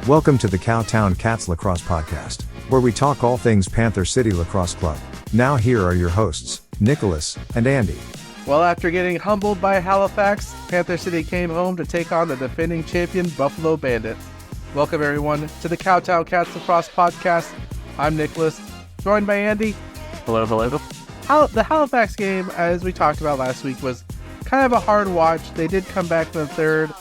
Welcome to the Cowtown Cats Lacrosse Podcast, where we talk all things Panther City Lacrosse Club. Now here are your hosts, Nicholas and Andy. Well, after getting humbled by Halifax, Panther City came home to take on the defending champion Buffalo Bandits. Welcome everyone to the Cowtown Cats Lacrosse Podcast. I'm Nicholas, joined by Andy. Hello. The Halifax game, as we talked about last week, was kind of a hard watch. They did come back in the third,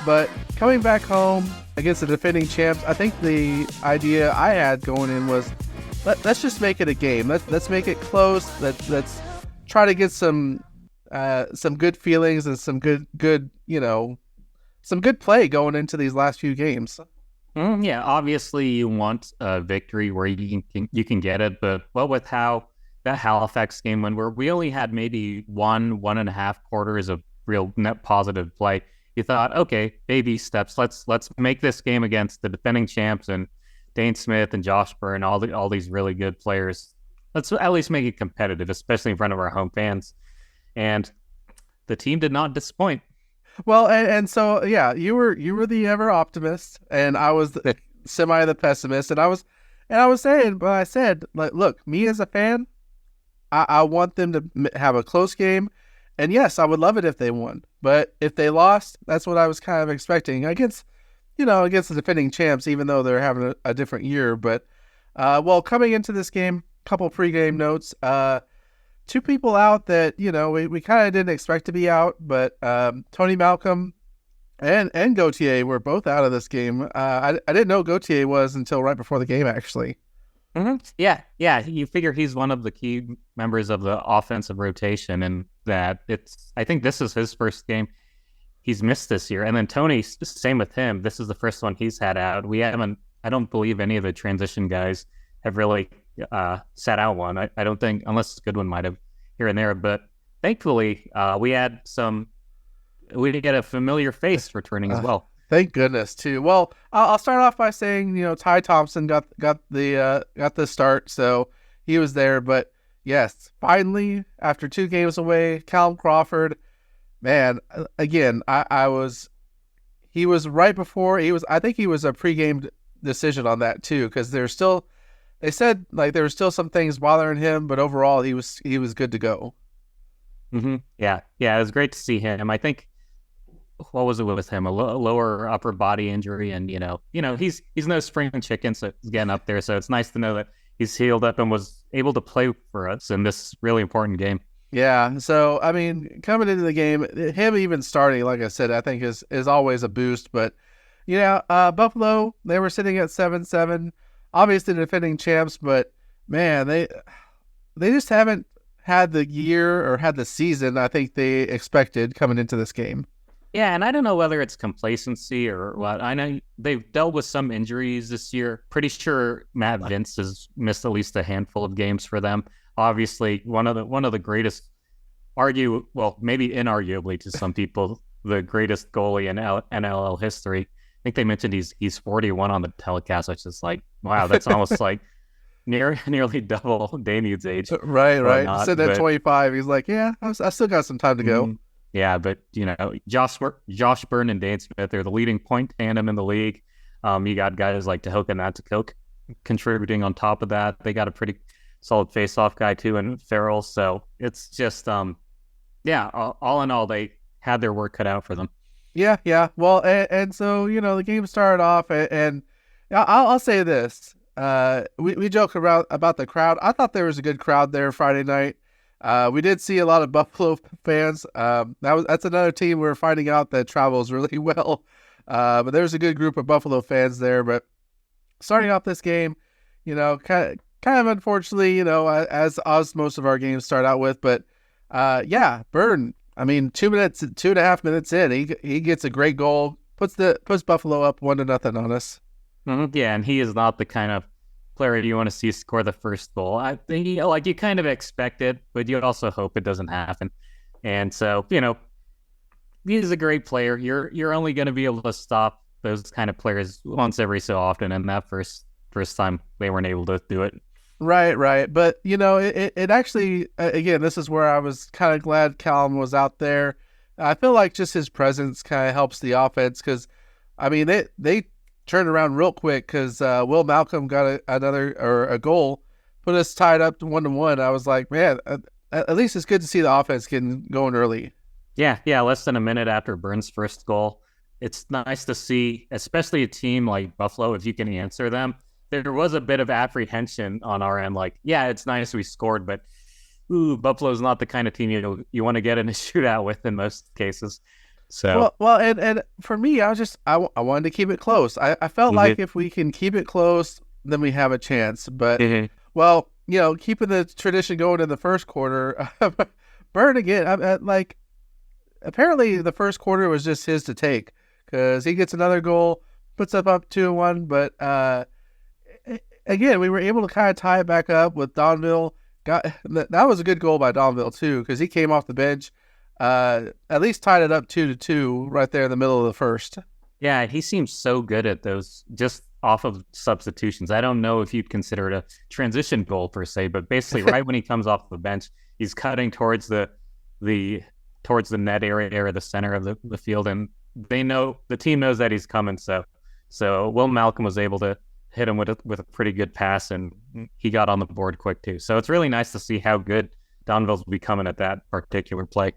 but coming back home against the defending champs, I think the idea I had going in was, let's just make it a game. Let's make it close. Let's try to get some good feelings and some good play going into these last few games. Yeah, obviously you want a victory where you can get it, but with how that Halifax game went, where we only had maybe one and a half quarters of real net positive play, you thought, okay, baby steps. Let's make this game against the defending champs and Dane Smith and Josh Byrne, all these really good players. Let's at least make it competitive, especially in front of our home fans. And the team did not disappoint. Well, and so yeah, you were the ever optimist, and I was the pessimist, and I was saying, but I said, like, look, me as a fan, I want them to have a close game, and yes, I would love it if they won, but if they lost, that's what I was kind of expecting against the defending champs, even though they're having a different year. But coming into this game, couple pregame notes. Two people out that, we kind of didn't expect to be out, but Tony Malcolm and Gauthier were both out of this game. I didn't know Gauthier was until right before the game, actually. Mm-hmm. Yeah. You figure he's one of the key members of the offensive rotation, and that I think this is his first game he's missed this year. And then Tony, same with him. This is the first one he's had out. I don't believe any of the transition guys have really sat out one. I don't think, unless Goodwin might have here and there, but thankfully we did get a familiar face returning as well. Thank goodness too. Well, I'll start off by saying, Ty Thompson got the start, so he was there. But yes, finally, after 2 games away, Callum Crawford, man, again, he was right before I think he was a pregame decision on that too, because they said like there were still some things bothering him, but overall he was good to go. Mm-hmm. Yeah, it was great to see him. I think, what was it with him? A lower upper body injury, and he's no spring chicken, so he's getting up there. So it's nice to know that he's healed up and was able to play for us in this really important game. Yeah. So I mean, coming into the game, him even starting, like I said, I think is always a boost. But Buffalo, they were sitting at 7-7, obviously defending champs, but man, they just haven't had the year or had the season I think they expected coming into this game. Yeah, and I don't know whether it's complacency or what. I know they've dealt with some injuries this year. Pretty sure Matt Vince has missed at least a handful of games for them. Obviously, one of the greatest, maybe inarguably to some people, the greatest goalie in NLL history. I think they mentioned he's 41 on the telecast, which is like, wow, that's almost like nearly double Damien's age. Right. Said at 25, he's like, yeah, I still got some time to go. Yeah, but Josh Byrne and Dane Smith are the leading point tandem in the league. You got guys like Tehoka Nanticoke contributing on top of that. They got a pretty solid face-off guy too, and Farrell. So it's just, all in all, they had their work cut out for them. Yeah. Well, and so the game started off, and I'll say this: we joke about the crowd. I thought there was a good crowd there Friday night. We did see a lot of Buffalo fans. That's another team we're finding out that travels really well. But there's a good group of Buffalo fans there. But starting off this game, kind of unfortunately, as most of our games start out with. But Byrne. I mean, 2.5 minutes in, he gets a great goal, puts Buffalo up 1-0 on us. Mm-hmm. Yeah, and he is not the kind of player you want to see score the first goal. I think you kind of expect it, but you also hope it doesn't happen. And so, he's a great player. You're only going to be able to stop those kind of players once every so often, and that first time they weren't able to do it. Right. But, it actually, again, this is where I was kind of glad Callum was out there. I feel like just his presence kind of helps the offense because, I mean, they turned around real quick because Will Malcolm got a goal, put us tied up to 1-1. I was like, man, at least it's good to see the offense getting going early. Yeah, less than a minute after Burns' first goal. It's nice to see, especially a team like Buffalo, if you can answer them. There was a bit of apprehension on our end, like, yeah, it's nice we scored, but Buffalo's not the kind of team you want to get in a shootout with in most cases. So and for me, I wanted to keep it close. I felt like if we can keep it close, then we have a chance. But well, keeping the tradition going in the first quarter, Burn again. Like apparently the first quarter was just his to take because he gets another goal, puts up 2-1. But again, we were able to kind of tie it back up with Donville. That was a good goal by Donville too because he came off the bench. At least tied it up 2-2 right there in the middle of the first. Yeah, he seems so good at those just off of substitutions. I don't know if you'd consider it a transition goal per se, but basically right when he comes off the bench, he's cutting towards the net area or the center of the field, and the team knows that he's coming. So Will Malcolm was able to hit him with a pretty good pass, and he got on the board quick too. So it's really nice to see how good Donville's becoming at that particular play.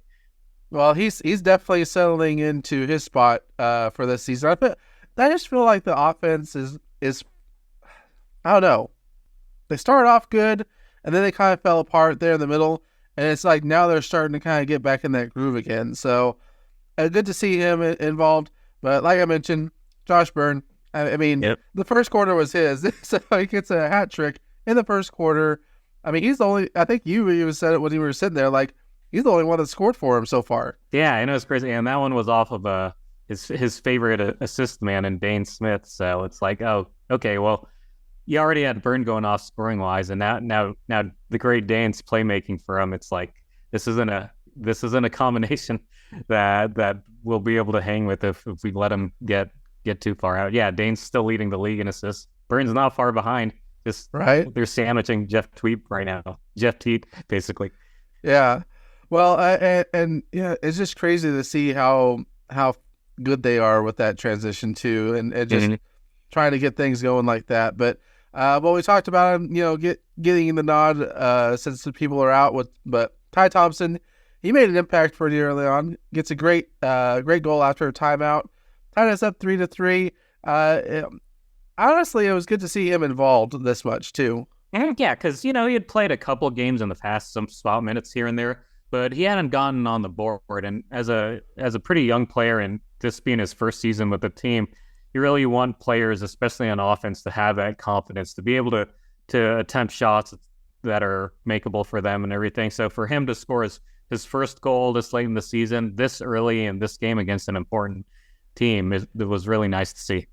Well, he's definitely settling into his spot for this season. I just feel like the offense is I don't know. They started off good, and then they kind of fell apart there in the middle, and it's like now they're starting to kind of get back in that groove again. So good to see him involved. But like I mentioned, Josh Byrne. I mean, The first quarter was his, so he gets a hat trick in the first quarter. I mean, he's the only. I think you even said it when you were sitting there, like. He's the only one that scored for him so far. Yeah, I know, it's crazy. And that one was off of his favorite assist man in Dane Smith. So it's like, oh, okay, well, you already had Byrne going off scoring wise, and now the great Dane's playmaking for him. It's like this isn't a combination that we'll be able to hang with if we let him get too far out. Yeah, Dane's still leading the league in assists. Byrne's not far behind. Just right. They're sandwiching Jeff Tweet right now. Jeff Teat, basically. Yeah. Well, and yeah, it's just crazy to see how good they are with that transition too, and just trying to get things going like that. But we talked about him, getting the nod since the people are out. But Ty Thompson, he made an impact pretty early on. Gets a great goal after a timeout, tied us up 3-3. Honestly, it was good to see him involved this much too. Yeah, because he had played a couple games in the past, some spot minutes here and there. But he hadn't gotten on the board, and as a pretty young player, and this being his first season with the team, you really want players, especially on offense, to have that confidence to be able to attempt shots that are makeable for them and everything. So for him to score his first goal this late in the season, this early in this game against an important team, it was really nice to see.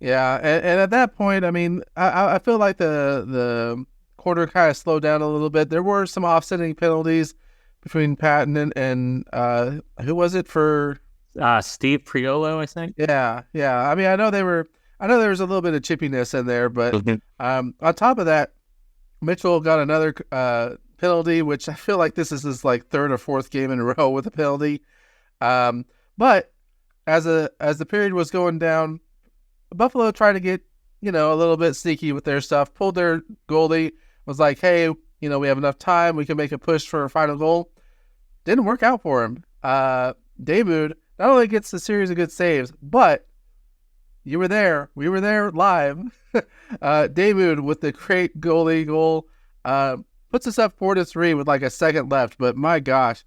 Yeah, and at that point, I mean, I feel like the quarter kind of slowed down a little bit. There were some offsetting penalties between Patton and who was it for? Steve Priolo, I think. Yeah. I mean, I know there was a little bit of chippiness in there, but on top of that, Mitchell got another penalty, which I feel like this is his like third or fourth game in a row with a penalty. But as the period was going down, Buffalo tried to get a little bit sneaky with their stuff. Pulled their goalie, was like, hey. We have enough time. We can make a push for a final goal. Didn't work out for him. David not only gets a series of good saves, but you were there. We were there live. David with the great goalie goal puts us up 4-3 with like a second left. But my gosh,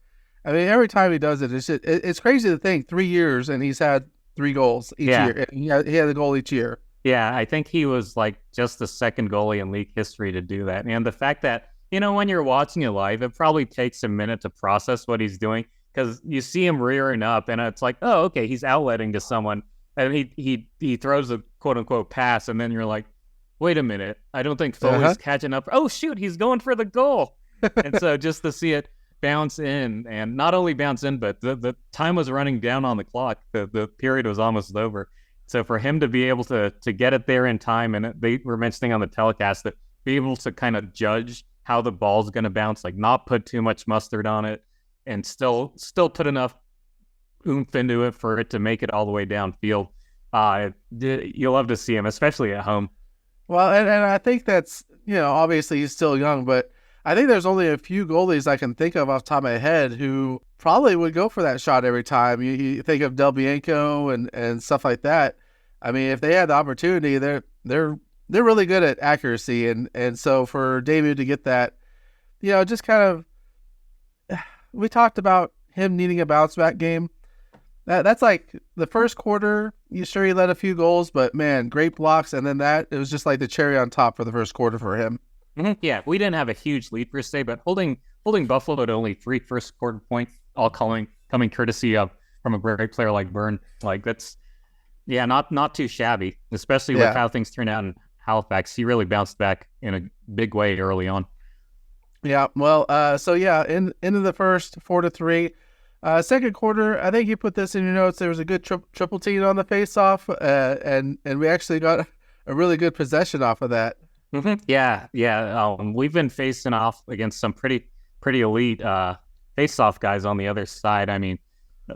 I mean, every time he does it, it's crazy to think 3 years and he's had 3 goals each year. He had a goal each year. Yeah, I think he was like just the second goalie in league history to do that. And the fact that when you're watching it live, it probably takes a minute to process what he's doing because you see him rearing up and it's like, oh, okay, he's outletting to someone. And he throws a quote-unquote pass, and then you're like, wait a minute, I don't think Foley's catching up. Oh, shoot, he's going for the goal. And so just to see it bounce in, and not only bounce in, but the time was running down on the clock. The period was almost over. So for him to be able to get it there in time, and they were mentioning on the telecast that be able to kind of judge how the ball's going to bounce, like not put too much mustard on it and still put enough oomph into it for it to make it all the way downfield. You'll love to see him, especially at home. Well, and I think that's, obviously he's still young, but I think there's only a few goalies I can think of off the top of my head who probably would go for that shot every time. You think of Del Bianco and stuff like that. I mean, if they had the opportunity, they're really good at accuracy, and so for David to get that, just kind of, we talked about him needing a bounce back game. That's like the first quarter. He let a few goals, but man, great blocks, and then it was just like the cherry on top for the first quarter for him. Mm-hmm. Yeah, we didn't have a huge lead per se, but holding Buffalo to only 3 first quarter points, all coming courtesy of from a great player like Byrne. Like that's not too shabby, especially with how things turned out in Halifax. He really bounced back in a big way early on. Yeah, well, into the first 4-3. Second quarter, I think you put this in your notes. There was a good triple team on the face-off, and we actually got a really good possession off of that. Mm-hmm. Yeah. We've been facing off against some pretty elite face-off guys on the other side. I mean,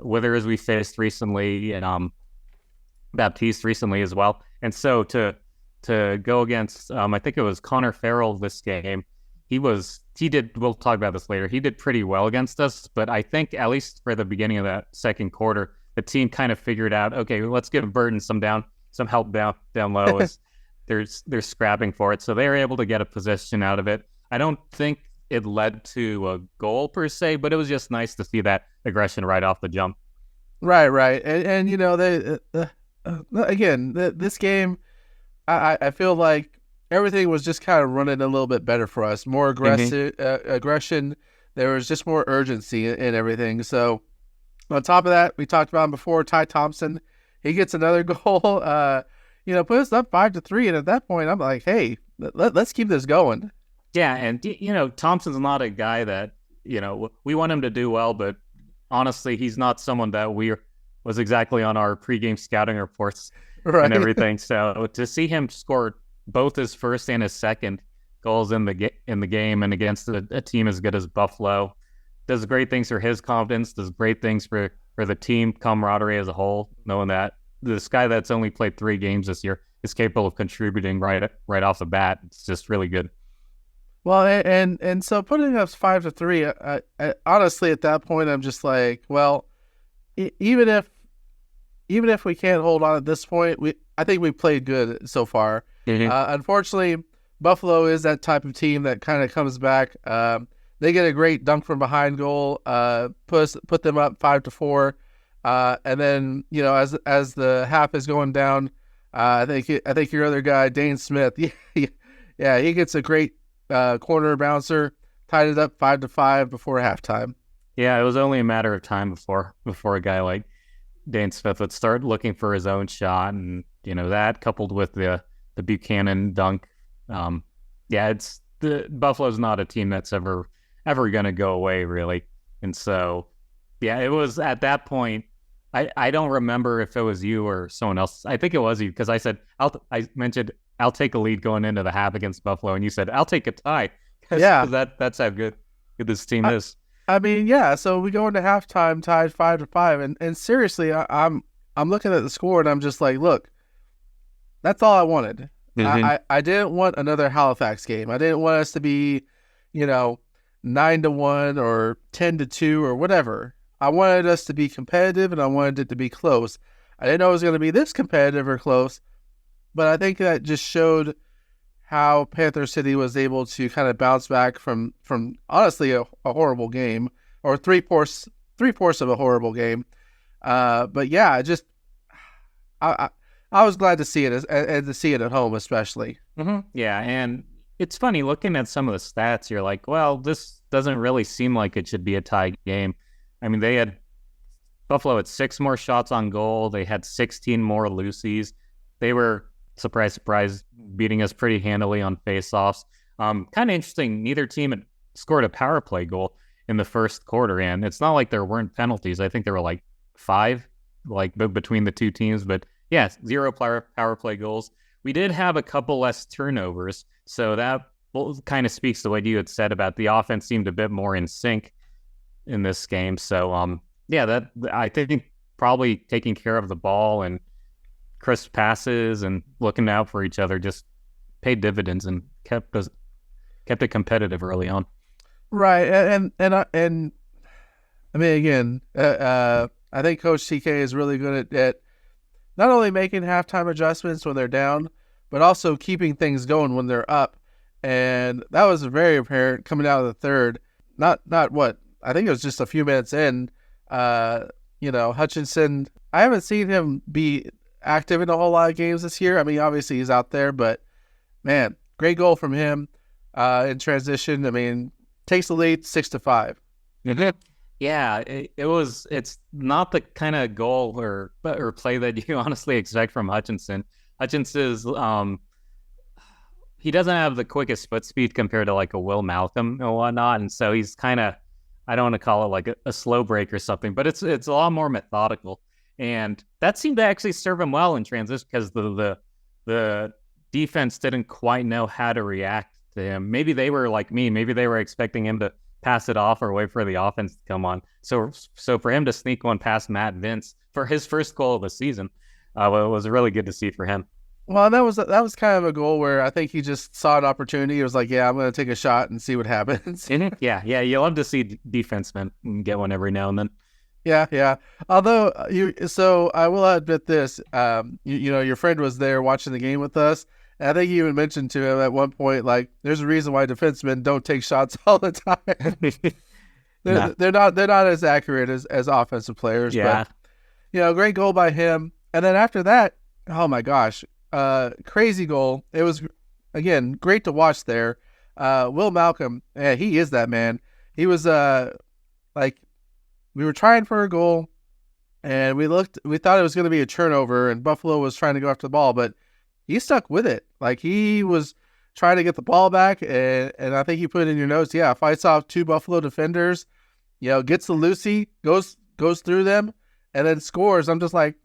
Withers we faced recently, and Baptiste recently as well. And so to go against, I think it was Connor Farrell this game. We'll talk about this later. He did pretty well against us, but I think at least for the beginning of that second quarter, the team kind of figured out, okay, let's give Burton some help down low as they're scrapping for it. So they were able to get a possession out of it. I don't think it led to a goal per se, but it was just nice to see that aggression right off the jump. Right. And this game, I feel like everything was just kind of running a little bit better for us. More aggressive aggression. There was just more urgency in everything. So on top of that, we talked about him before, Ty Thompson. He gets another goal, put us up 5-3. And at that point, I'm like, hey, let's keep this going. Yeah, and, Thompson's not a guy that, we want him to do well, but honestly, he's not someone that was exactly on our pregame scouting reports and everything. So to see him score both his first and his second goals in the game and against a team as good as Buffalo does great things for his confidence, does great things for the team camaraderie as a whole, knowing that this guy that's only played 3 games this year is capable of contributing right off the bat. It's just really good. Well, and so putting us 5-3, I honestly at that point I'm just like, well, even if we can't hold on at this point, I think we played good so far. Mm-hmm. Unfortunately, Buffalo is that type of team that kind of comes back. They get a great dunk from behind goal, put them up 5-4, and then as the half is going down, I think your other guy Dane Smith, he gets a great corner bouncer, tied it up 5-5 before halftime. Yeah, it was only a matter of time before a guy like Dane Smith would start looking for his own shot, and that coupled with the Buchanan dunk. It's Buffalo's not a team that's ever going to go away, really. And so, it was at that point. I don't remember if it was you or someone else. I think it was you because I mentioned I'll take a lead going into the half against Buffalo, and you said I'll take a tie. Cause that's how good this team is. I mean, so we go into halftime tied 5-5, and seriously, I'm looking at the score and I'm just like, look, that's all I wanted. Mm-hmm. I didn't want another Halifax game. I didn't want us to be, 9-1 or 10-2 or whatever. I wanted us to be competitive, and I wanted it to be close. I didn't know it was going to be this competitive or close, but I think that just showed how Panther City was able to kind of bounce back from honestly a horrible game, or three-fourths of a horrible game. But yeah, I was glad to see it and to see it at home, especially. Mm-hmm. Yeah, and it's funny looking at some of the stats. You're like, well, this doesn't really seem like it should be a tie game. I mean, Buffalo had 6 more shots on goal. They had 16 more loosies. They were, surprise, beating us pretty handily on faceoffs. Kind of interesting. Neither team had scored a power play goal in the first quarter, and it's not like there weren't penalties. I think there were like 5, between the two teams. But yeah, 0 power play goals. We did have a couple less turnovers, so that kind of speaks to what you had said about the offense seemed a bit more in sync in this game. So that I think probably taking care of the ball and crisp passes and looking out for each other just paid dividends and kept it competitive early on. Right, and I mean, again, I think Coach TK is really good at not only making halftime adjustments when they're down, but also keeping things going when they're up. And that was very apparent coming out of the third. Not what I think it was just a few minutes in. Hutchinson, I haven't seen him be active in a whole lot of games this year. I mean, obviously he's out there, but man, great goal from him in transition. I mean, takes the lead 6-5. Yeah, it's not the kind of goal or play that you honestly expect from Hutchinson. Hutchinson's he doesn't have the quickest foot speed compared to like a Will Malcolm and whatnot, and so he's kind of, I don't want to call it like a slow break or something, but it's a lot more methodical, and that seemed to actually serve him well in transition because the defense didn't quite know how to react to him. Maybe they were like me, maybe they were expecting him to pass it off or wait for the offense to come on. So for him to sneak one past Matt Vince for his first goal of the season, it was really good to see for him. Well, that was kind of a goal where I think he just saw an opportunity. He was like, "Yeah, I'm going to take a shot and see what happens." Yeah. You love to see defensemen get one every now and then. Yeah. Although so I will admit this. Your friend was there watching the game with us. And I think you even mentioned to him at one point, like, there's a reason why defensemen don't take shots all the time. They're not as accurate as offensive players. Yeah. But, great goal by him. And then after that, oh my gosh, crazy goal. It was, again, great to watch there. Will Malcolm, yeah, he is that man. He was we were trying for a goal, and we thought it was going to be a turnover, and Buffalo was trying to go after the ball, but he stuck with it. Like, he was trying to get the ball back, and I think you put in your notes, fights off two Buffalo defenders, gets the Lucy, goes through them, and then scores. I'm just like,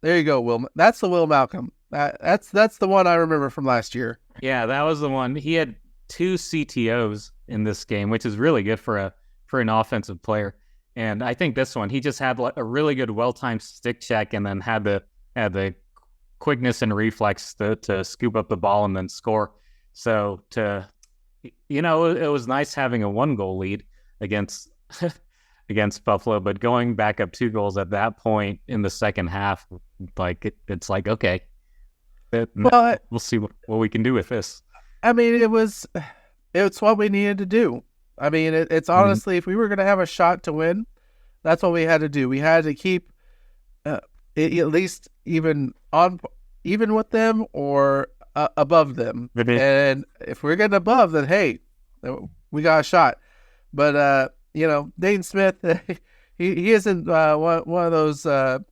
there you go, Will. That's the Will Malcolm. That's the one I remember from last year. Yeah, that was the one. He had 2 CTOs in this game, which is really good for an offensive player. And I think this one, he just had a really good, well-timed stick check, and then had the quickness and reflex to scoop up the ball and then score. So it was nice having a 1-goal lead against Buffalo, but going back up 2 goals at that point in the second half, like it's like, okay, we'll see what we can do with this. I mean, it's what we needed to do. I mean, it's honestly, if we were going to have a shot to win, that's what we had to do. We had to keep at least even with them or above them. And if we're getting above, then hey, we got a shot. But Dayton Smith, he isn't one of those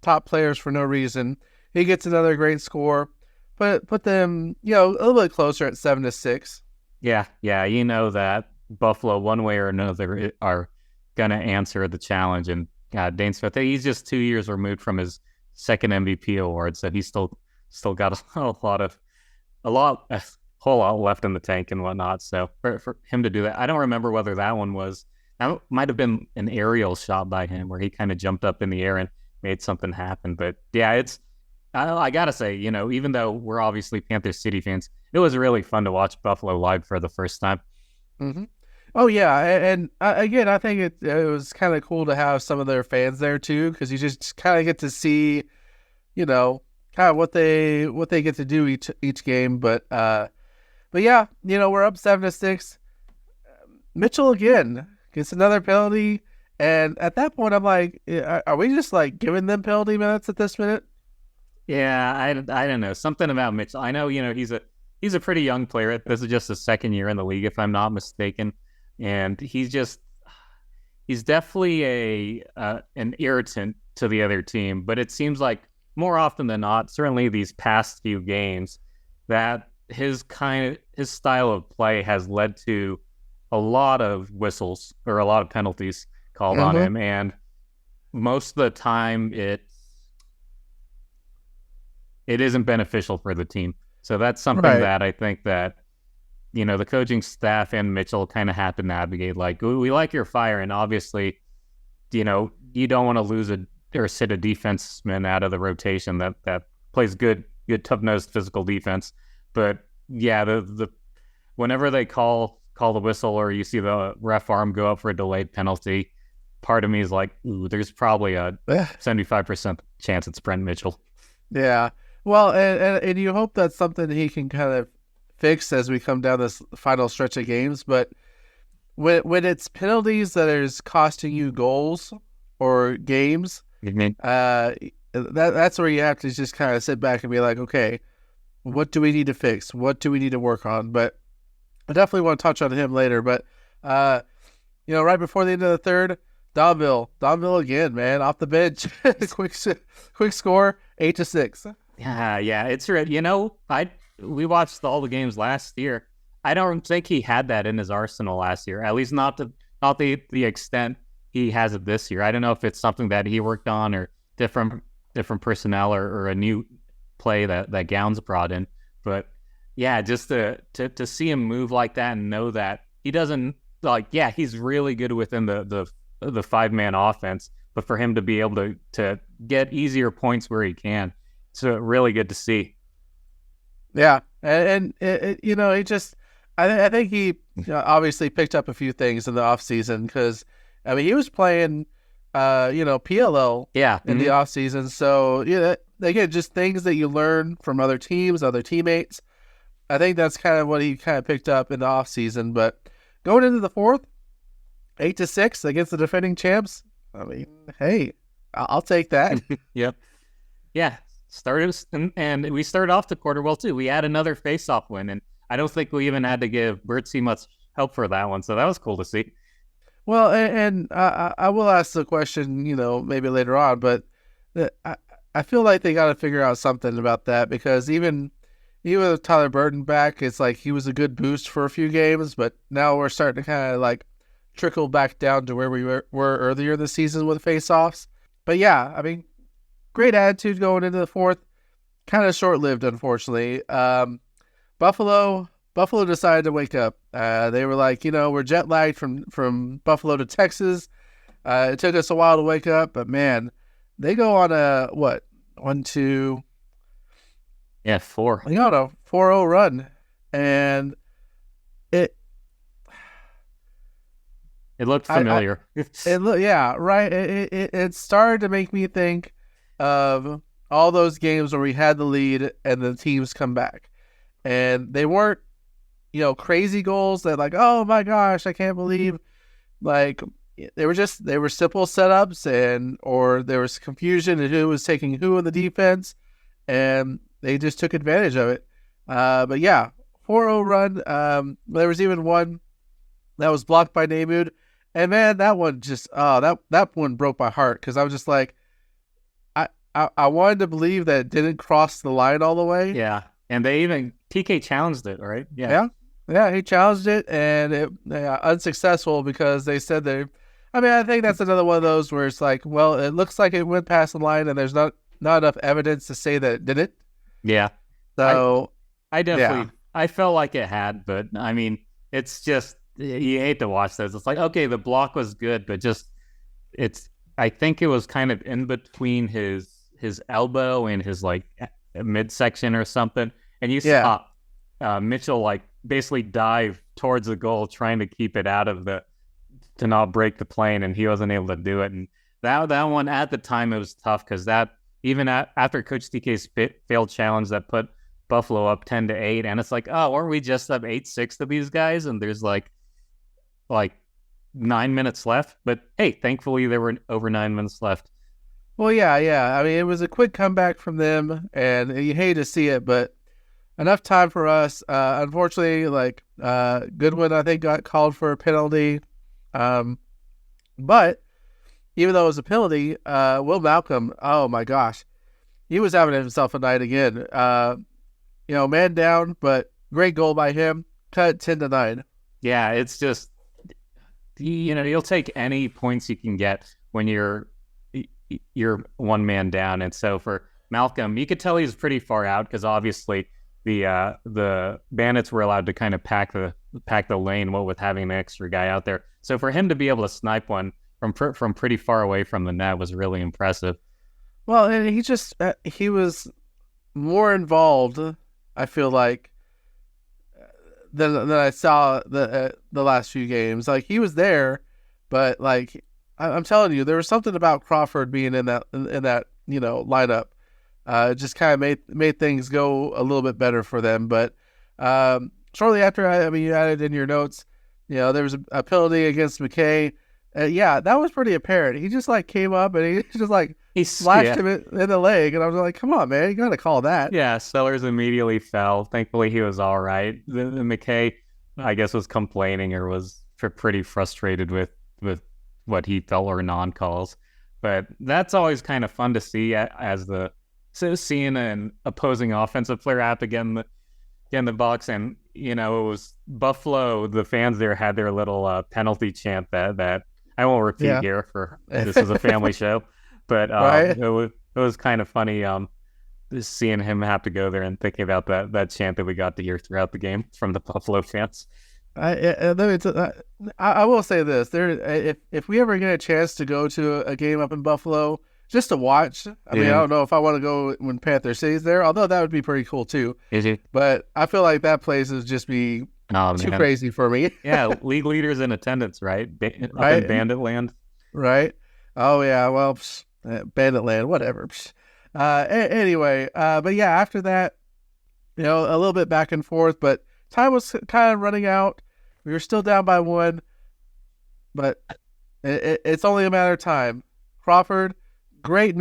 top players for no reason. He gets another great score, put them a little bit closer at 7-6. Yeah, that Buffalo, one way or another, are going to answer the challenge. And Dane Smith, he's just 2 years removed from his second MVP award, so he's still got a whole lot left in the tank and whatnot. So for him to do that, I don't remember whether that might have been an aerial shot by him where he kind of jumped up in the air and made something happen. But yeah, I gotta say, even though we're obviously Panther City fans, it was really fun to watch Buffalo live for the first time. Mm-hmm. Oh yeah, and again, I think it was kind of cool to have some of their fans there too, because you just kind of get to see, kind of what they get to do each game. But yeah, we're up 7-6. Mitchell again gets another penalty, and at that point, I'm like, are we just like giving them penalty minutes at this minute? Yeah, I don't know, something about Mitchell. I know he's a pretty young player. This is just his second year in the league, if I'm not mistaken. And he's definitely an irritant to the other team. But it seems like more often than not, certainly these past few games, that his style of play has led to a lot of whistles or a lot of penalties called on him. And most of the time it isn't beneficial for the team. So that's something that I think that, the coaching staff and Mitchell kind of have to navigate. Like, we like your fire, and obviously, you don't want to lose or sit a defenseman out of the rotation that plays good tough nosed physical defense. But yeah, the whenever they call the whistle or you see the ref arm go up for a delayed penalty, part of me is like, ooh, there's probably a 75% chance it's Brent Mitchell. Yeah. Well, and you hope that's something he can kind of fix as we come down this final stretch of games. But when it's penalties that is costing you goals or games, that's where you have to just kind of sit back and be like, okay, what do we need to fix? What do we need to work on? But I definitely want to touch on him later. But right before the end of the third, Donville again, man, off the bench, quick score, 8-6. Yeah, it's right. We watched all the games last year. I don't think he had that in his arsenal last year. At least not the extent he has it this year. I don't know if it's something that he worked on or different personnel or a new play that Gowns brought in. But yeah, just to see him move like that and know that he doesn't he's really good within the 5-man offense, but for him to be able to get easier points where he can, it's really good to see. Yeah, and he just I think he obviously picked up a few things in the offseason because he was playing PLL in the offseason, so again, just things that you learn from other teams, other teammates. I think that's kind of what he kind of picked up in the offseason. But going into the fourth, 8-6 against the defending champs. I mean, hey, I'll take that. Yep. Yeah. And we started off the quarter well too. We had another face-off win, and I don't think we even had to give Bertzi much help for that one. So that was cool to see. Well, and I will ask the question, maybe later on, but I feel like they got to figure out something about that because even with Tyler Burton back, it's like he was a good boost for a few games, but now we're starting to kind of like trickle back down to where we were earlier this season with face-offs. But yeah, I mean, great attitude going into the fourth. Kind of short-lived, unfortunately. Buffalo decided to wake up. They were like, we're jet-lagged from Buffalo to Texas. It took us a while to wake up, but man, they go on a, 1, 2... Yeah, 4. They got a 4-0 run, and it looked familiar. Right. It started to make me think of all those games where we had the lead and the teams come back, and they weren't, crazy goals that like, oh my gosh, I can't believe, like they were simple setups or there was confusion in who was taking who in the defense, and they just took advantage of it. But yeah, 4-0 run. There was even one that was blocked by Namath. And man, that one just that one broke my heart because I was just like, I wanted to believe that it didn't cross the line all the way. Yeah, and they even TK challenged it, right? Yeah, he challenged it, and it unsuccessful because they said they. I mean, I think that's another one of those where it's like, well, it looks like it went past the line, and there's not enough evidence to say that it didn't. Yeah. So I definitely I felt like it had, but I mean, it's just you hate to watch those. It's like, okay, the block was good, but I think it was kind of in between his elbow and his like midsection or something. And you saw Mitchell like basically dive towards the goal trying to keep it out of to not break the plane, and he wasn't able to do it. And that one at the time it was tough because that even after Coach TK's failed challenge that put Buffalo up 10-8, and it's like, oh, weren't we just up 8-6 to these guys? And there's like 9 minutes left. But hey, thankfully there were over 9 minutes left. Well, yeah. I mean, it was a quick comeback from them, and you hate to see it, but enough time for us. Unfortunately, Goodwin, I think, got called for a penalty. But even though it was a penalty, Will Malcolm, oh my gosh, he was having himself a night again. Man down, but great goal by him. Cut 10-9. Yeah, it's just, you'll take any points you can get when you're one man down. And so for Malcolm, you could tell he's pretty far out because obviously the Bandits were allowed to kind of pack the lane with having an extra guy out there. So for him to be able to snipe one from pretty far away from the net was really impressive. Well, and he was more involved, I feel like, than I saw the last few games. Like, he was there, but like I'm telling you, there was something about Crawford being in that lineup. Just kind of made things go a little bit better for them. But shortly after, you added in your notes, there was a penalty against McKay. Yeah, that was pretty apparent. He just like came up and he just like slashed him in the leg, and I was like, "Come on, man, you got to call that." Yeah, Sellers immediately fell. Thankfully, he was all right. The McKay, I guess, was complaining or was pretty frustrated with what he felt were non-calls. But that's always kind of fun to see seeing an opposing offensive player have to get in the box. And it was Buffalo. The fans there had their little penalty chant that I won't repeat here, for this is a family show, but right? it was kind of funny just seeing him have to go there and thinking about that chant that we got to hear throughout the game from the Buffalo fans. I will say this: if we ever get a chance to go to a game up in Buffalo just to watch, I don't know if I want to go when Panther City's there, although that would be pretty cool too. Is it? But I feel like that place is just be too crazy for me. Yeah, league leaders in attendance, right? Up in Bandit land. Right. Oh, yeah. Well, Bandit land, whatever. Anyway, but yeah, after that, a little bit back and forth, but time was kind of running out. We were still down by 1, but it's only a matter of time. Crawford, great.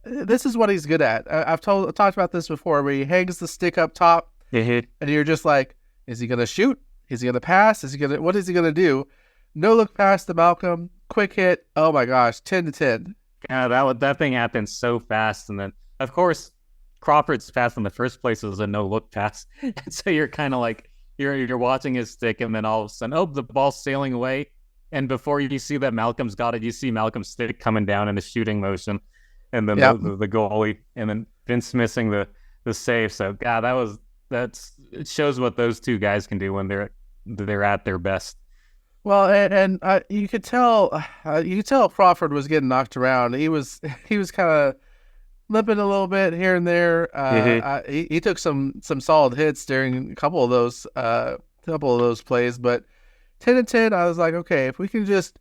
This is what he's good at. I've talked about this before, where he hangs the stick up top, and you're just like, is he going to shoot? Is he going to pass? What is he going to do? No look pass to Malcolm. Quick hit. Oh my gosh, 10-10. Yeah, that thing happened so fast, and then of course Crawford's pass in the first place was a no look pass, and so you're kind of like you're watching his stick, and then all of a sudden, the ball's sailing away, and before you see that Malcolm's got it, you see Malcolm's stick coming down in a shooting motion, and then the goalie, and then Vince missing the save. So God, it shows what those two guys can do when they're at their best. Well, and you could tell Crawford was getting knocked around. He was kind of limping a little bit here and there. He took some solid hits during a couple of those plays, but 10-10, I was like, okay, if we can just,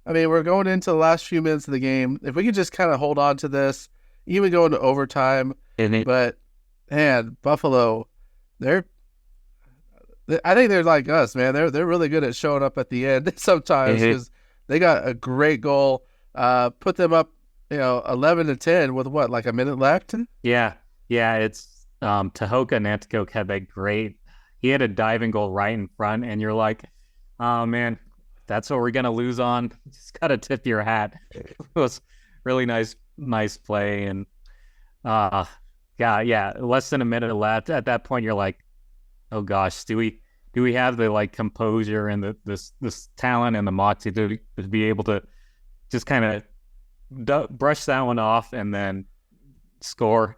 we're going into the last few minutes of the game. If we could just kind of hold on to this, even go into overtime. But man, Buffalo, I think they're like us, man. They're really good at showing up at the end sometimes, because they got a great goal, put them up, 11-10 with what, like a minute left? Yeah. It's Tehoka Nanticoke had that great. He had a diving goal right in front, and you're like, oh man, that's what we're gonna lose on. Just gotta tip your hat. It was really nice play, and less than a minute left. At that point, you're like, oh gosh, do we have the like composure and this talent and the moxie to be able to just kind of brush that one off and then score?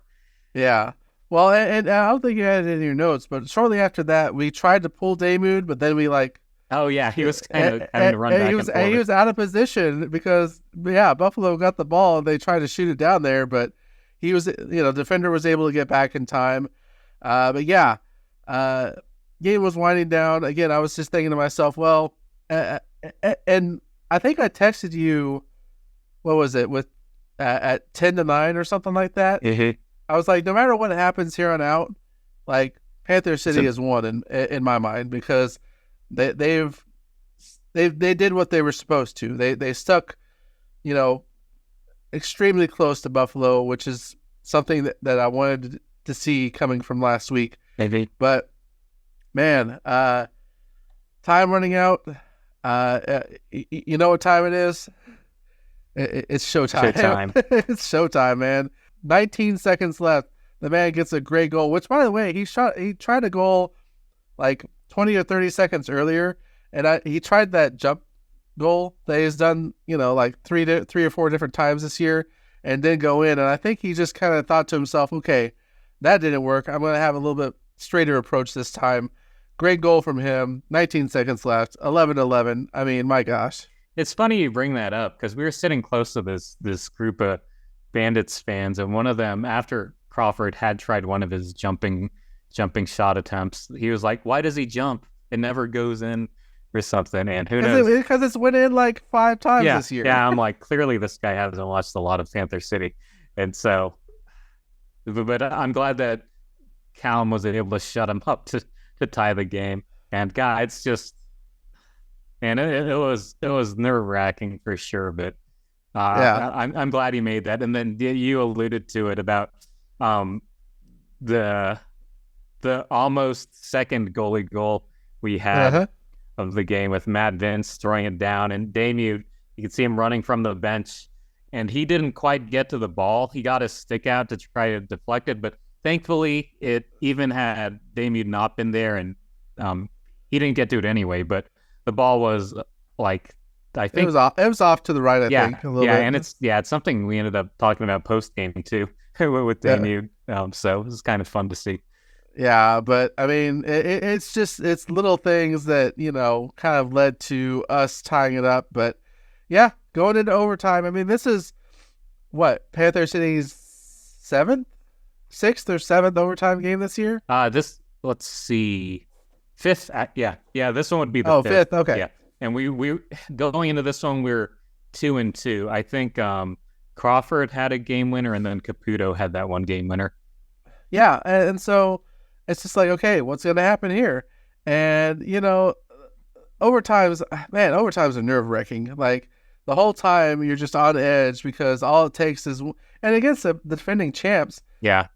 Yeah. Well, and I don't think you had it in your notes, but shortly after that, we tried to pull Damoud, but then we like. Oh yeah, he was kind of having to run back and forth. He was out of position because Buffalo got the ball and they tried to shoot it down there, but he was defender was able to get back in time. But yeah. Game was winding down. Again, I was just thinking to myself, well, and I think I texted you, what was it, with at 10-9 or something like that. I was like, no matter what happens here on out, like Panther City has won in my mind, because they did what they were supposed to. They stuck, extremely close to Buffalo, which is something that I wanted to see coming from last week. But man, time running out. You know what time it is? It's showtime. It's showtime, man. 19 seconds left. The man gets a great goal, which, by the way, he tried a goal like 20 or 30 seconds earlier, and he tried that jump goal that he's done, like three or four different times this year, and didn't go in. And I think he just kind of thought to himself, okay, that didn't work. I'm going to have a little bit straighter approach this time. Great goal from him. 19 seconds left. 11-11. My gosh. It's funny you bring that up, because we were sitting close to this group of Bandits fans, and one of them, after Crawford had tried one of his jumping shot attempts, he was like, "Why does he jump? It never goes in." Or something, and who knows? Because it's went in like 5 times this year. Yeah, I'm like, clearly this guy hasn't watched a lot of Panther City, and so, but I'm glad that Callum was able to shut him up to tie the game. And God, it's just, man, it was nerve wracking for sure, but I'm glad he made that. And then you alluded to it about the almost second goalie goal we had. Of the game with Matt Vince throwing it down, and Damu, you could see him running from the bench, and he didn't quite get to the ball. He got his stick out to try to deflect it, but thankfully, it even had Damu not been there, and he didn't get to it anyway. But the ball was like, I think it was off to the right. I think a little bit. And it's something we ended up talking about post game too with Damu. So it was kind of fun to see. Yeah, but I mean, it's little things that, kind of led to us tying it up. But yeah, going into overtime, I mean, this is what, Panther City's 6th or 7th overtime game this year? Let's see, 5th. This one would be the 5th. Okay. Yeah, and we going into this one, we're 2-2. I think Crawford had a game winner, and then Caputo had that one game winner. Yeah, and so it's just like, okay, what's going to happen here? And, overtimes are nerve-wracking. Like, the whole time you're just on edge because all it takes is... And against the defending champs, yeah,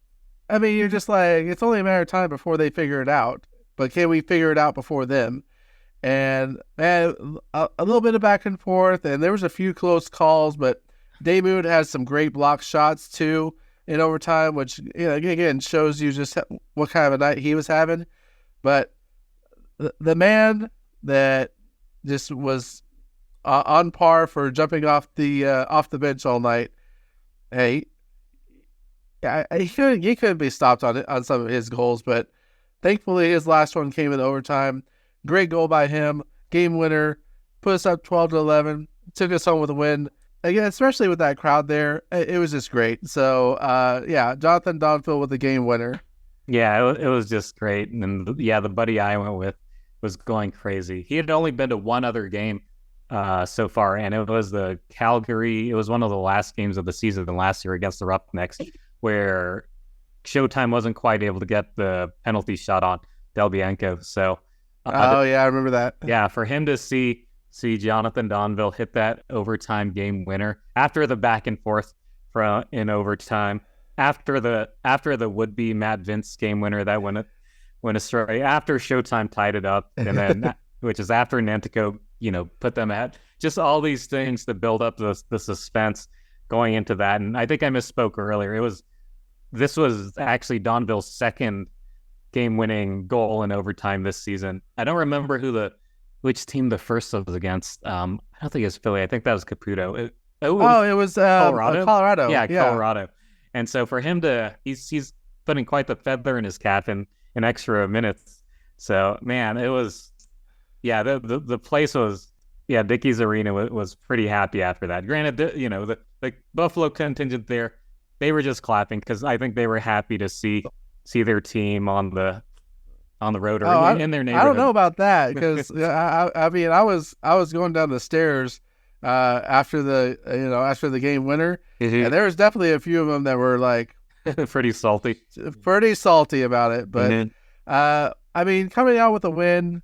I mean, you're just like, it's only a matter of time before they figure it out. But can we figure it out before them? And, man, a little bit of back and forth, and there was a few close calls, but Damoon has some great block shots, too, in overtime, which, again, shows you just what kind of a night he was having. But the man that just was on par for jumping off the bench all night, hey, he couldn't be stopped on some of his goals, but thankfully his last one came in overtime. Great goal by him, game winner, put us up 12-11, took us home with a win. Again, especially with that crowd there, it was just great. So, Jonathan Donfield with the game winner. Yeah, it was just great. And the buddy I went with was going crazy. He had only been to one other game so far, and it was the Calgary. It was one of the last games of the season last year against the Roughnecks, where Showtime wasn't quite able to get the penalty shot on Delbianco. So, I remember that. Yeah, for him to see Jonathan Donville hit that overtime game winner after the back and forth in overtime, after the would-be Matt Vince game winner that went astray, after Showtime tied it up, and then which is after Nantico, put them at, just all these things to build up the suspense going into that. And I think I misspoke earlier. This was actually Donville's second game-winning goal in overtime this season. I don't remember which team the first was against. I don't think it was Philly. I think that was Caputo. It was Colorado. Yeah, Colorado. And so for him he's putting quite the feather in his cap in extra minutes. So, man, it was, the place was, Dickey's Arena was pretty happy after that. Granted, the Buffalo contingent there, they were just clapping because I think they were happy to see their team on the road or in their neighborhood. I don't know about that because I mean I was going down the stairs after the game winner, and there was definitely a few of them that were like pretty salty about it. But I mean, coming out with a win,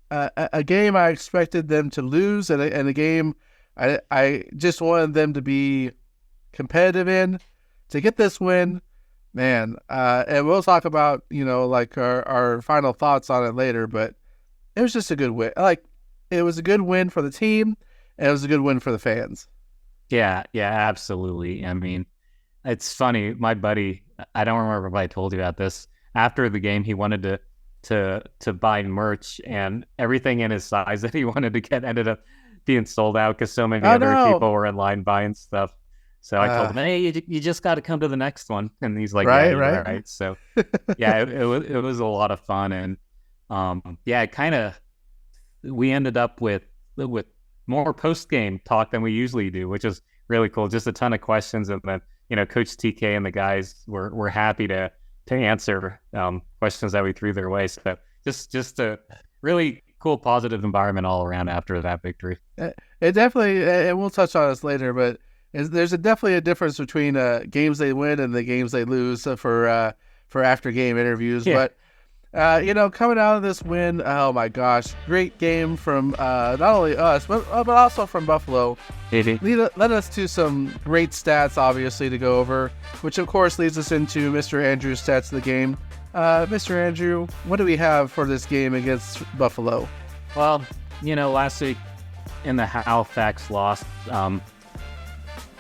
a game I expected them to lose, and a game I just wanted them to be competitive in, to get this win. Man, and we'll talk about, like our final thoughts on it later, but it was just a good win. Like, it was a good win for the team, and it was a good win for the fans. Yeah, absolutely. I mean, it's funny. My buddy, I don't remember if I told you about this. After the game, he wanted to buy merch, and everything in his size that he wanted to get ended up being sold out because so many people were in line buying stuff. So I told him, hey, you just got to come to the next one. And he's like, right. So, it was a lot of fun. And, we ended up with more post-game talk than we usually do, which is really cool. Just a ton of questions. And then, Coach TK and the guys were happy to answer questions that we threw their way. So just a really cool, positive environment all around after that victory. It definitely, and we'll touch on this later, but there's definitely a difference between games they win and the games they lose for after game interviews. Yeah. But coming out of this win, oh my gosh, great game from not only us but also from Buffalo. Led us to some great stats, obviously, to go over, which of course leads us into Mr. Andrew's stats of the game. Mr. Andrew, what do we have for this game against Buffalo? Well, last week in the Halifax loss,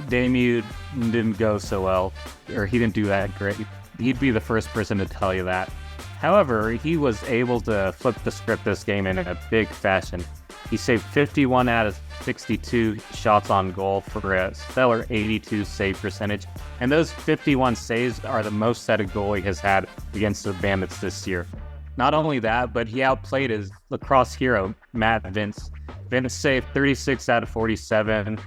Damute didn't go so well, or he didn't do that great. He'd be the first person to tell you that. However, he was able to flip the script this game in a big fashion. He saved 51 out of 62 shots on goal for a stellar 82 save percentage. And those 51 saves are the most that a goalie has had against the Bandits this year. Not only that, but he outplayed his lacrosse hero, Matt Vince. Vince saved 36 out of 47,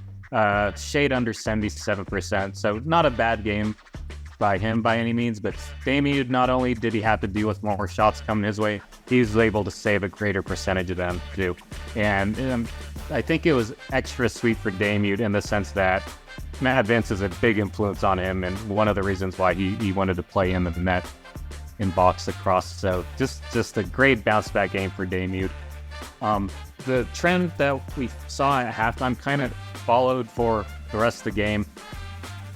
shade under 77%. So not a bad game by him by any means, but Damute, not only did he have to deal with more shots coming his way, he was able to save a greater percentage of them too. And I think it was extra sweet for Damute in the sense that Matt Vince is a big influence on him, and one of the reasons why he wanted to play in the net in box lacrosse. So just a great bounce back game for Damute. The trend that we saw at halftime kind of followed for the rest of the game.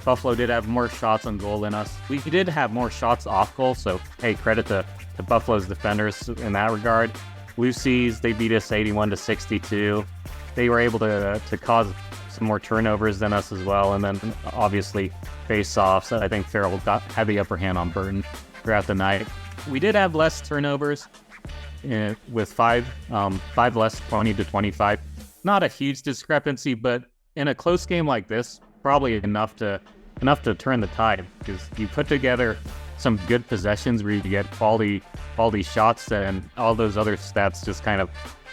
Buffalo did have more shots on goal than us. We did have more shots off goal, so hey, credit to Buffalo's defenders in that regard. Lucy's, they beat us 81-62. They were able to cause some more turnovers than us as well, and then obviously face-offs. I think Farrell had the upper hand on Burton throughout the night. We did have less turnovers with five less, 20-25. Not a huge discrepancy, but in a close game like this, probably enough to turn the tide, because you put together some good possessions where you get quality shots, and all those other stats just kind of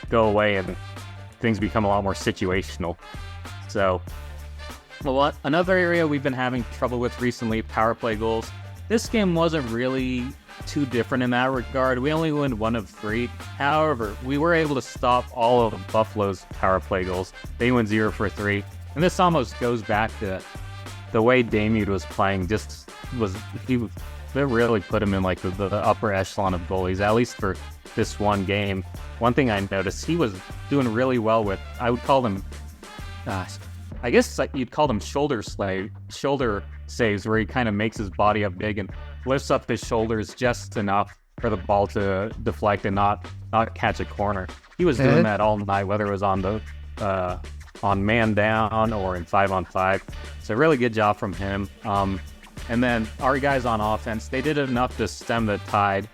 go away and things become a lot more situational. So, another area we've been having trouble with recently, power play goals. This game wasn't really too different in that regard. We only won 1 of 3. However, we were able to stop all of Buffalo's power play goals. They went 0 for 3. And this almost goes back to the way Damute was playing. They really put him in like the upper echelon of goalies, at least for this one game. One thing I noticed, he was doing really well with, I would call them, I guess you'd call them shoulder saves, where he kind of makes his body up big and lifts up his shoulders just enough for the ball to deflect and not catch a corner. He was doing that all night, whether it was on man down or in 5-on-5. So really good job from him. And then our guys on offense, they did enough to stem the tide.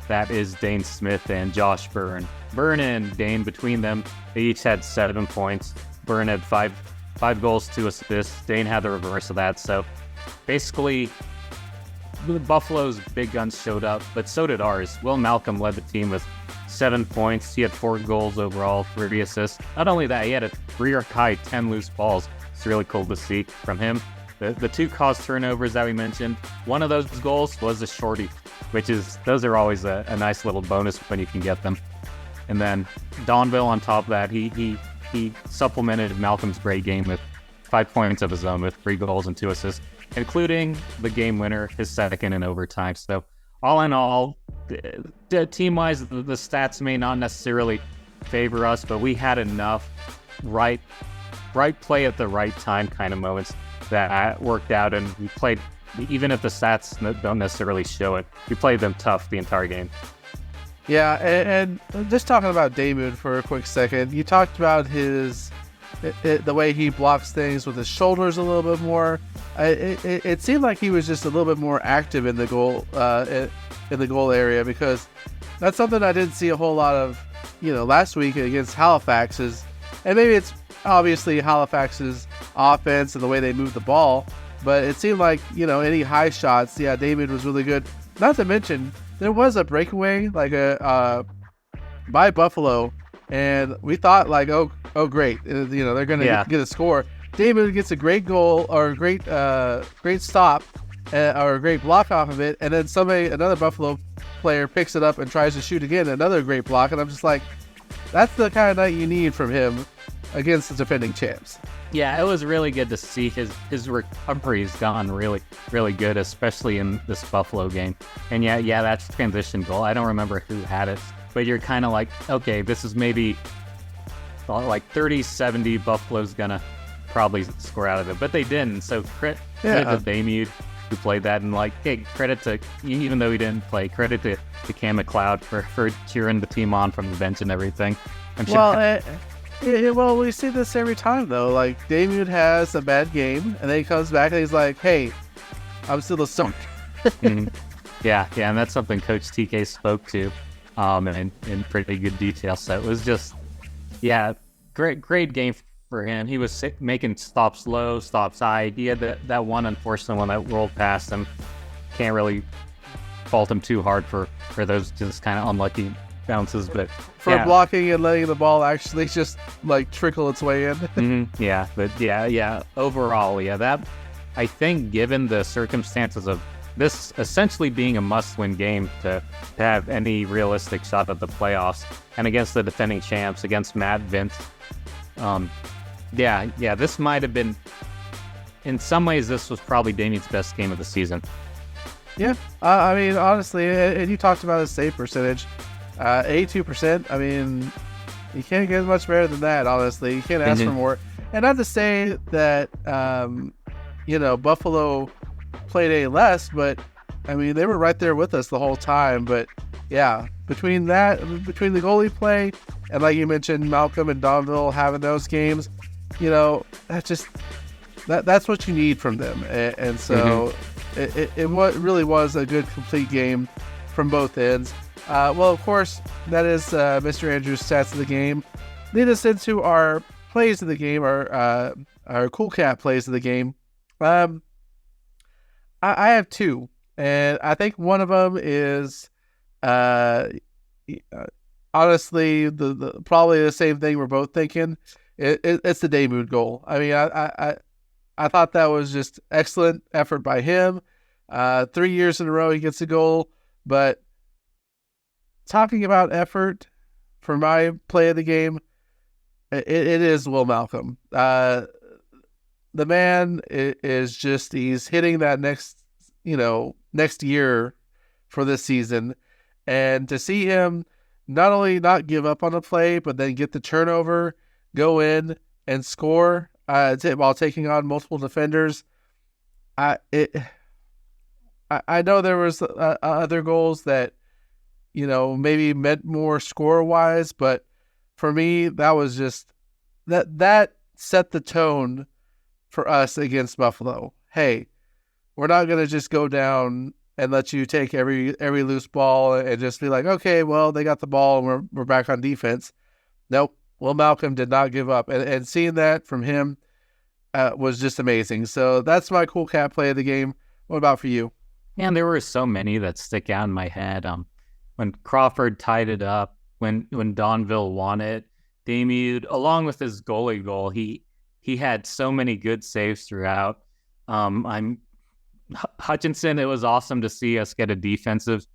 That is Dane Smith and Josh Byrne. Byrne and Dane, between them, they each had 7 points. Byrne had 5 goals, 2 assists. Dane had the reverse of that. So basically, Buffalo's big guns showed up, but so did ours. Will Malcolm led the team with 7 points. He had 4 goals overall, 3 assists. Not only that, he had a career-high 10 loose balls. It's really cool to see from him. The 2 caused turnovers that we mentioned. One of those goals was a shorty, those are always a nice little bonus when you can get them. And then Donville, on top of that, he supplemented Malcolm's great game with 5 points of his own with 3 goals and 2 assists, including the game winner, his second in overtime. So all in all, team-wise, the stats may not necessarily favor us, but we had enough right play at the right time kind of moments that worked out, and we played, even if the stats don't necessarily show it, we played them tough the entire game. Yeah, and just talking about Damute for a quick second, you talked about the way he blocks things with his shoulders a little bit more. It seemed like he was just a little bit more active in the goal area, because that's something I didn't see a whole lot of, last week against Halifax. And maybe it's obviously Halifax's offense and the way they move the ball, but it seemed like, any high shots, Damute was really good. Not to mention, there was a breakaway by Buffalo, and we thought like, oh great, they're gonna get a score. David gets a great goal or a great stop or a great block off of it, and then another Buffalo player picks it up and tries to shoot again, another great block, and I'm just like, that's the kind of night you need from him against the defending champs. Yeah, it was really good to see his recovery's gone really, really good, especially in this Buffalo game. And yeah, that's transition goal. I don't remember who had it, but you're kind of like, okay, this is maybe like 30-70. Buffalo's gonna probably score out of it, but they didn't. So credit to Damien who played that, and like, hey, credit to, even though he didn't play, credit to Cam McLeod for cheering the team on from the bench and everything. Well, we see this every time, though. Like, Damien has a bad game, and then he comes back and he's like, hey, I'm still a starter. Mm-hmm. Yeah, and that's something Coach TK spoke to in pretty good detail. So it was just, great game for him. He was making stops low, stops high. He had that one unfortunate one that rolled past him. Can't really fault him too hard for those just kind of unlucky bounces, but for blocking and letting the ball actually just like trickle its way in. Mm-hmm. Overall, that, I think, given the circumstances of this essentially being a must-win game to have any realistic shot at the playoffs, and against the defending champs, against Matt Vince, this might have been, in some ways, this was probably Damien's best game of the season. Yeah, I mean, honestly, and you talked about his save percentage. 82%. I mean, you can't get much better than that, honestly. You can't ask for more. And not to say that, Buffalo played any less, but, I mean, they were right there with us the whole time. But, yeah, between the goalie play and, like you mentioned, Malcolm and Donville having those games, that's what you need from them. And so it really was a good, complete game from both ends. Well, of course, that is Mr. Andrews' stats of the game. Lead us into our plays of the game, our Cool Cat plays of the game. I have two, and I think one of them is, honestly, the probably the same thing we're both thinking. It's the Damood goal. I mean, I thought that was just excellent effort by him. 3 years in a row he gets a goal, but talking about effort for my play of the game, it is Will Malcolm. The man is just, he's hitting that next year for this season. And to see him not only not give up on a play, but then get the turnover, go in and score while taking on multiple defenders. I know there was other goals that, maybe meant more score-wise, but for me, that was just that set the tone for us against Buffalo. Hey, we're not going to just go down and let you take every loose ball and just be like, okay, well, they got the ball and we're back on defense. Nope. Will Malcolm did not give up. And seeing that from him was just amazing. So that's my Cool Cat play of the game. What about for you? And there were so many that stick out in my head. When Crawford tied it up, when Donville won it, Damien, along with his goalie goal, he had so many good saves throughout. Hutchinson, it was awesome to see us get a defensive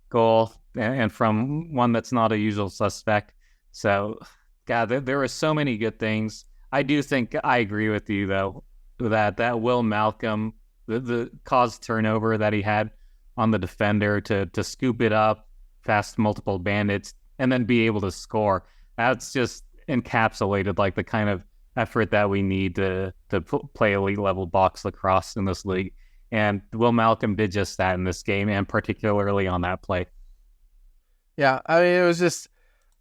goal and from one that's not a usual suspect. So, God, there were so many good things. I do think I agree with you, though, that Will Malcolm, the caused turnover that he had on the defender to scoop it up past multiple bandits and then be able to score. That's just encapsulated like the kind of effort that we need to play elite level box lacrosse in this league. And Will Malcolm did just that in this game, and particularly on that play. Yeah, I mean, it was just,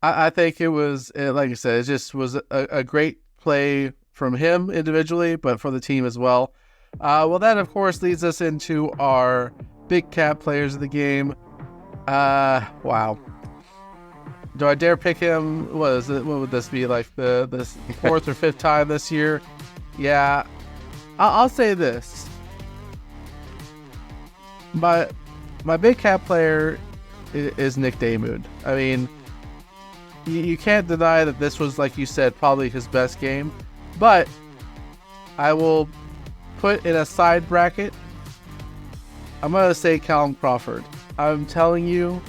I think it was, like I said, it just was a great play from him individually, but for the team as well. Well, that, of course, leads us into our Big Cat players of the game. Wow. Do I dare pick him? What would this be, like the fourth or fifth time this year? Yeah, I'll say this. My Big Cat player is Nick Damood. I mean, you can't deny that this was, like you said, probably his best game. But I will put in a side bracket. I'm going to say Callum Crawford. I'm telling you,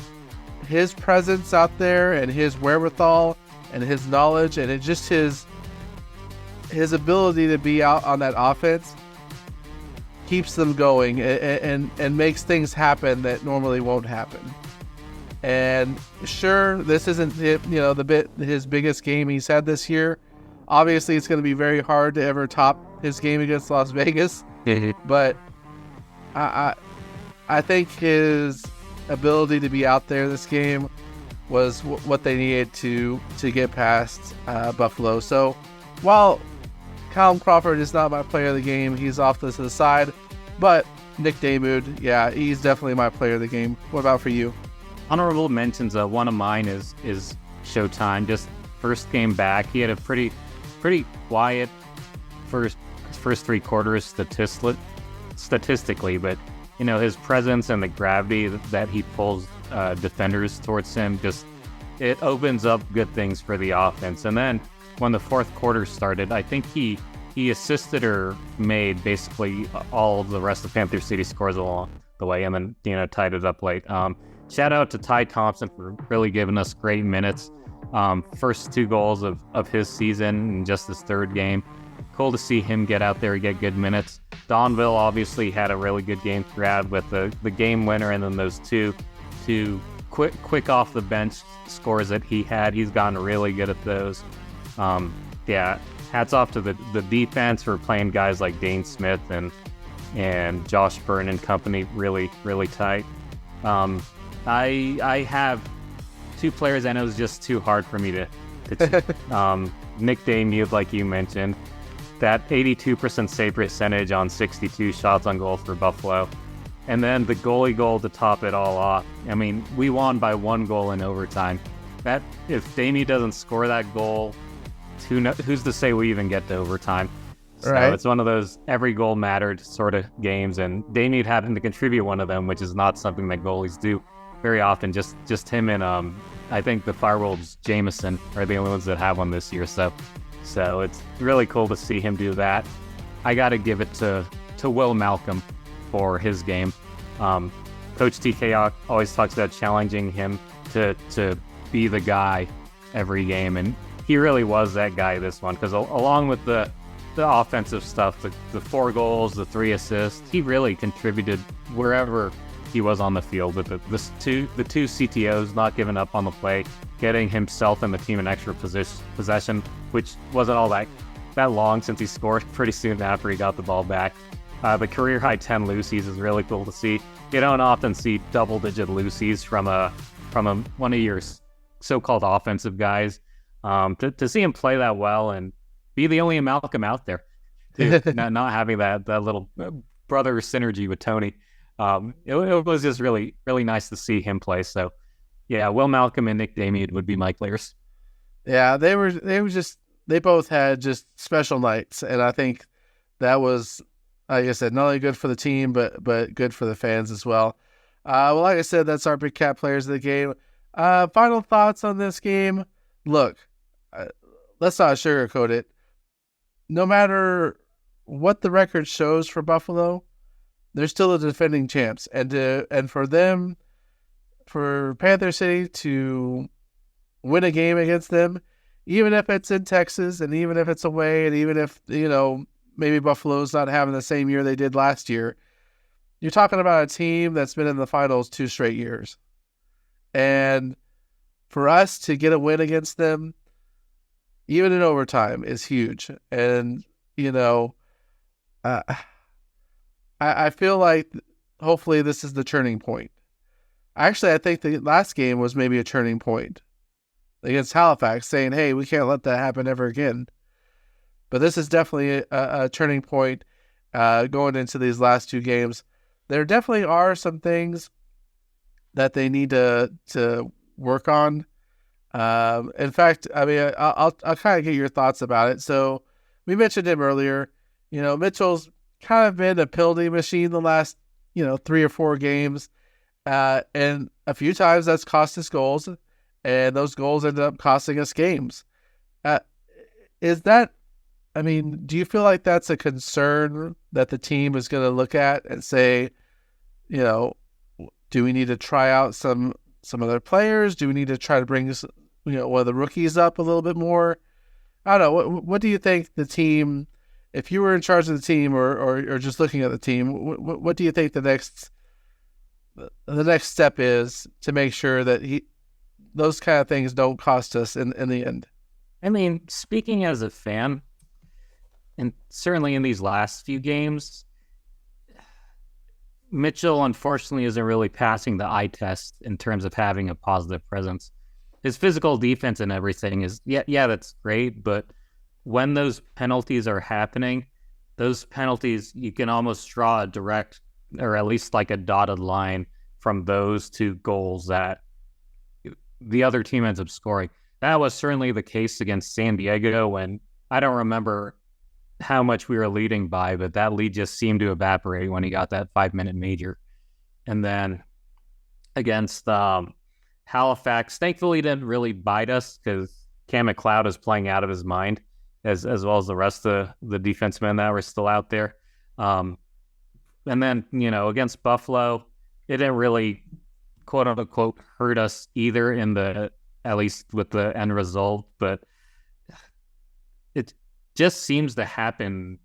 his presence out there and his wherewithal and his knowledge and just his ability to be out on that offense keeps them going and makes things happen that normally won't happen. And sure, this isn't his biggest game he's had this year. Obviously, it's going to be very hard to ever top his game against Las Vegas. But I think his ability to be out there this game was what they needed to get past Buffalo. So while Callum Crawford is not my player of the game, he's off to the side. But Nick Damude, yeah, he's definitely my player of the game. What about for you? Honorable mentions. One of mine is Showtime. Just first game back, he had a pretty quiet first three quarters statistically, but his presence and the gravity that he pulls defenders towards him, it opens up good things for the offense. And then when the fourth quarter started, I think he assisted or made basically all of the rest of Panther City scores along the way, and then tied it up late. Shout out to Ty Thompson for really giving us great minutes. First 2 goals of his season in just his third game. Cool to see him get out there and get good minutes. Donville obviously had a really good game throughout with the game winner, and then those two quick off the bench scores that he had. He's gotten really good at those. Hats off to the defense for playing guys like Dane Smith and Josh Byrne and company really, really tight. I have 2 players, and it was just too hard for me to Nick Damude, like you mentioned, that 82% save percentage on 62 shots on goal for Buffalo, and then the goalie goal to top it all off. I mean, we won by 1 goal in overtime. That if Damude doesn't score that goal, who's to say we even get to overtime? So right. It's one of those every goal mattered sort of games, and Damude happened to contribute one of them, which is not something that goalies do very often. Just him and I think the Firewolves Jameson are the only ones that have one this year. So it's really cool to see him do that. I got to give it to Will Malcolm for his game. Coach TK always talks about challenging him to be the guy every game, and he really was that guy this one, because along with the offensive stuff, the 4 goals, the 3 assists, he really contributed wherever he was on the field with the two CTOs, not giving up on the play, getting himself and the team an extra possession, which wasn't all that long since he scored pretty soon after he got the ball back. The career high 10 loosies is really cool to see. You don't often see double-digit loosies from one of your so-called offensive guys. To see him play that well and be the only Malcolm out there, too, not having that little brother synergy with Tony. It was just really, really nice to see him play. So, yeah, Will Malcolm and Nick Damude would be my players. Yeah, they both had just special nights, and I think that was, like I said, not only good for the team, but good for the fans as well. Well, like I said, that's our Big Cat players of the game. Final thoughts on this game. Look, let's not sugarcoat it. No matter what the record shows for Buffalo, they're still the defending champs, and for Panther City to win a game against them, even if it's in Texas, and even if it's away, and even if maybe Buffalo's not having the same year they did last year, you're talking about a team that's been in the finals 2 straight years, and for us to get a win against them, even in overtime, is huge. And I feel like hopefully this is the turning point. Actually, I think the last game was maybe a turning point against Halifax, saying, hey, we can't let that happen ever again. But this is definitely a turning point going into these last 2 games. There definitely are some things that they need to work on. In fact, I mean, I'll kind of get your thoughts about it. So we mentioned him earlier. Mitchell's kind of been a penalty machine the last 3 or 4 games, and a few times that's cost us goals, and those goals ended up costing us games. Is that I mean, do you feel like that's a concern that the team is going to look at and say, you know, do we need to try out some other players? Do we need to try to bring one of the rookies up a little bit more? I don't know. What do you think the team, if you were in charge of the team or just looking at the team, what do you think the next step is to make sure that those kind of things don't cost us in the end? I mean, speaking as a fan, and certainly in these last few games, Mitchell unfortunately isn't really passing the eye test in terms of having a positive presence. His physical defense and everything is, yeah, that's great, but when those penalties are happening, those penalties, you can almost draw a direct, or at least like a dotted line from those two goals that the other team ends up scoring. That was certainly the case against San Diego, and I don't remember how much we were leading by, but that lead just seemed to evaporate when he got that 5-minute major. And then against Halifax, thankfully didn't really bite us because Cam McLeod is playing out of his mind, as well as the rest of the defensemen that were still out there. And then, against Buffalo, it didn't really, quote unquote, hurt us either at least with the end result, but it just seems to happen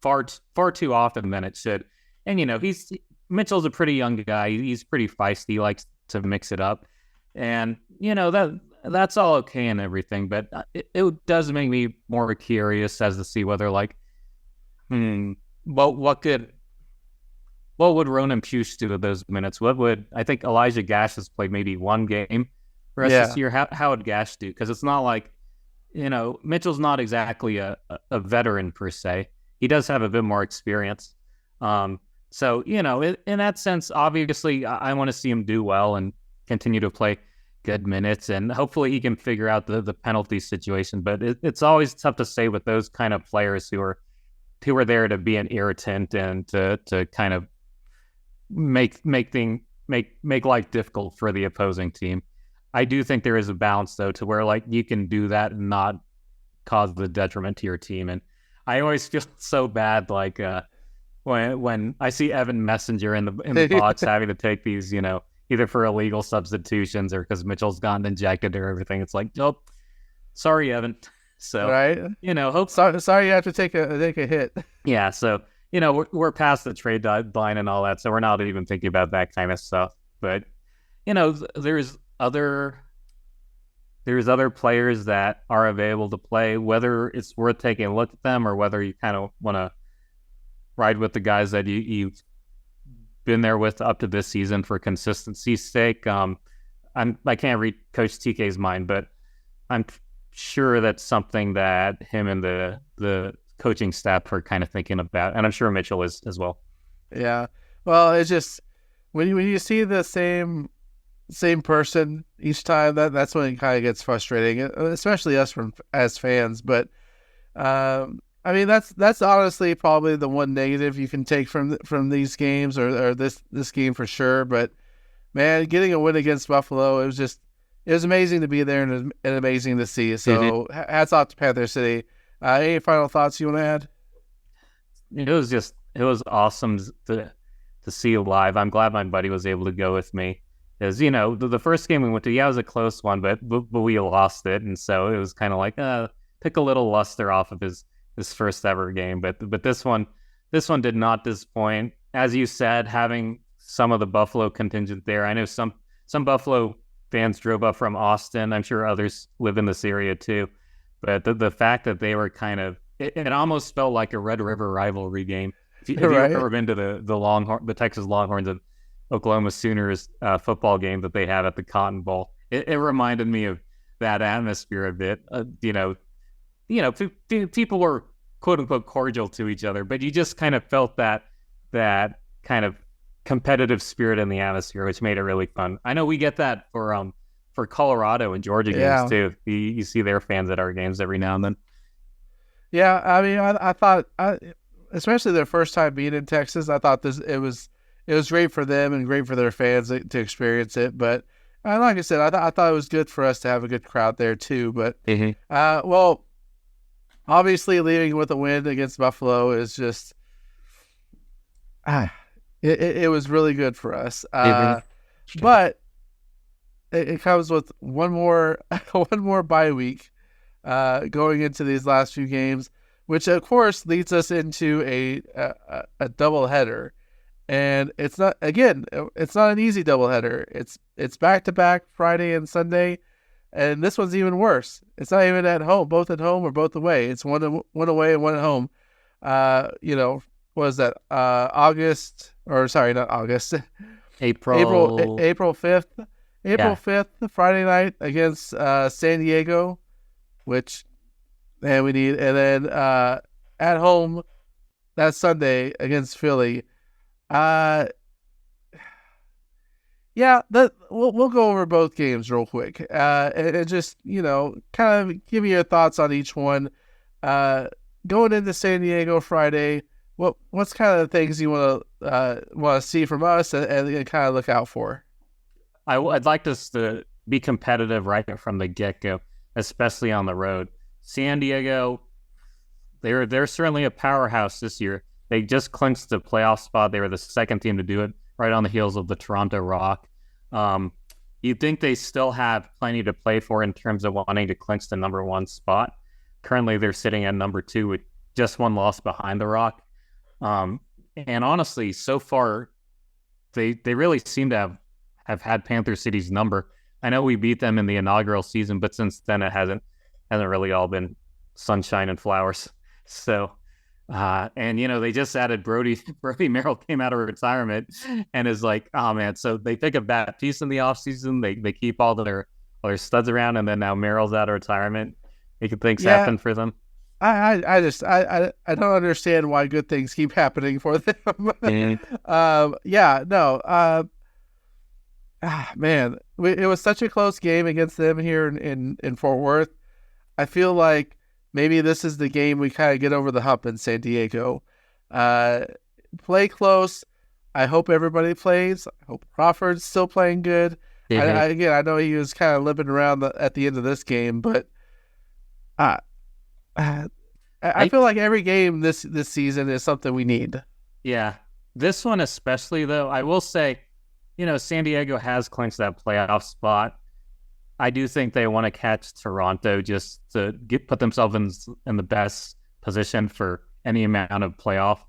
far too often than it should. And, Mitchell's a pretty young guy. He's pretty feisty. He likes to mix it up. And, that's all okay and everything, but it does make me more curious as to see whether, what would Ronan Puech do with those minutes? I think Elijah Gash has played maybe one game for us this year. How would Gash do? Because it's not like, Mitchell's not exactly a veteran per se. He does have a bit more experience. So, in that sense, obviously, I want to see him do well and continue to play good minutes, and hopefully he can figure out the penalty situation. But it's always tough to say with those kind of players who are there to be an irritant and to kind of make life difficult for the opposing team. I do think there is a balance, though, to where you can do that and not cause the detriment to your team. And I always feel so bad, when I see Evan Messenger in the box having to take these, either for illegal substitutions or because Mitchell's gotten ejected or everything. It's like, nope, sorry, Evan. So, right. Sorry you have to take a hit. Yeah. So, we're past the trade deadline and all that, so we're not even thinking about that kind of stuff. But, there's other players that are available to play, whether it's worth taking a look at them or whether you kind of want to ride with the guys that you've been there with up to this season for consistency's sake. I can't read Coach TK's mind, but I'm sure that's something that him and the coaching staff are kind of thinking about, and I'm sure Mitchell is as well. Yeah. Well, it's just when you see the same person each time, that's when it kind of gets frustrating, especially us as fans. But I mean, that's honestly probably the one negative you can take from these games or this game for sure. But man, getting a win against Buffalo, it was amazing to be there and amazing to see. So hats off to Panther City. Any final thoughts you want to add? It was awesome to see you live. I'm glad my buddy was able to go with me. Because, the first game we went to, it was a close one, but we lost it. And so it was kind of like, took a little luster off of his first ever game. But this one did not disappoint. As you said, having some of the Buffalo contingent there. I know some Buffalo fans drove up from Austin. I'm sure others live in this area too. But the fact that they were kind of, it almost felt like a Red River rivalry game. If you've ever been to the Texas Longhorns and Oklahoma Sooners football game that they had at the Cotton Bowl, it reminded me of that atmosphere a bit. People were quote unquote cordial to each other, but you just kind of felt that kind of competitive spirit in the atmosphere, which made it really fun. I know we get that for Colorado and Georgia games too. You see their fans at our games every now and then. Yeah, I mean, I thought, especially their first time being in Texas, I thought it was great for them and great for their fans to experience it. But like I said, I thought it was good for us to have a good crowd there too. But well, obviously leaving with a win against Buffalo is just it was really good for us. But it comes with one more bye week going into these last few games, which of course leads us into a double header. And it's not an easy double header. It's back to back Friday and Sunday, and this one's even worse. It's not even at home, both at home or both away. It's one away and one at home. What is that? Not August. April 5th. April 5th, Friday night against San Diego, which we need, and then at home that Sunday against Philly. We'll go over both games real quick, and just kind of give me your thoughts on each one. Going into San Diego Friday, what's kind of the things you want to see from us and kind of look out for? I'd like us to be competitive right from the get-go, especially on the road. San Diego, they're certainly a powerhouse this year. They just clinched the playoff spot. They were the second team to do it, right on the heels of the Toronto Rock. You'd think they still have plenty to play for in terms of wanting to clinch the number one spot. Currently, they're sitting at number 2 with just one loss behind the Rock. And honestly, so far, they really seem to have had Panther City's number. I know we beat them in the inaugural season, but since then it hasn't really all been sunshine and flowers. So, and they just added Brody Merrill came out of retirement and is like, oh man. So they pick up Baptiste in the offseason. They keep all their studs around, and then now Merrill's out of retirement. Making things happen for them. I don't understand why good things keep happening for them. Man, it was such a close game against them here in Fort Worth. I feel like maybe this is the game we kind of get over the hump in San Diego. Play close. I hope everybody plays. I hope Crawford's still playing good. Mm-hmm. I know he was kind of limping around at the end of this game, but I feel like every game this season is something we need. Yeah. This one especially, though, I will say, San Diego has clinched that playoff spot. I do think they want to catch Toronto just to put themselves in the best position for any amount of playoff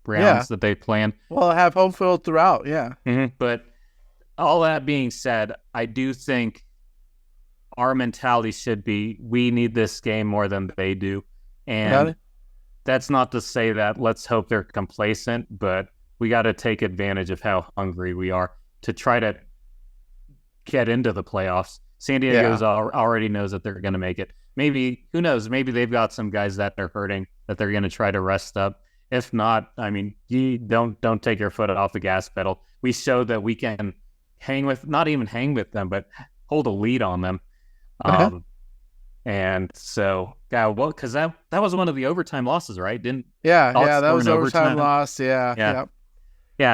rounds that they plan. Well, have home field throughout, yeah. Mm-hmm. But all that being said, I do think our mentality should be we need this game more than they do. And that's not to say that let's hope they're complacent, but we got to take advantage of how hungry we are to try to get into the playoffs. San Diego's already knows that they're going to make it. Maybe, who knows, maybe they've got some guys that are hurting that they're going to try to rest up. If not, I mean, you don't take your foot off the gas pedal. We showed that we can not even hang with them, but hold a lead on them. And so, because that was one of the overtime losses, right? That was an overtime loss. Yeah.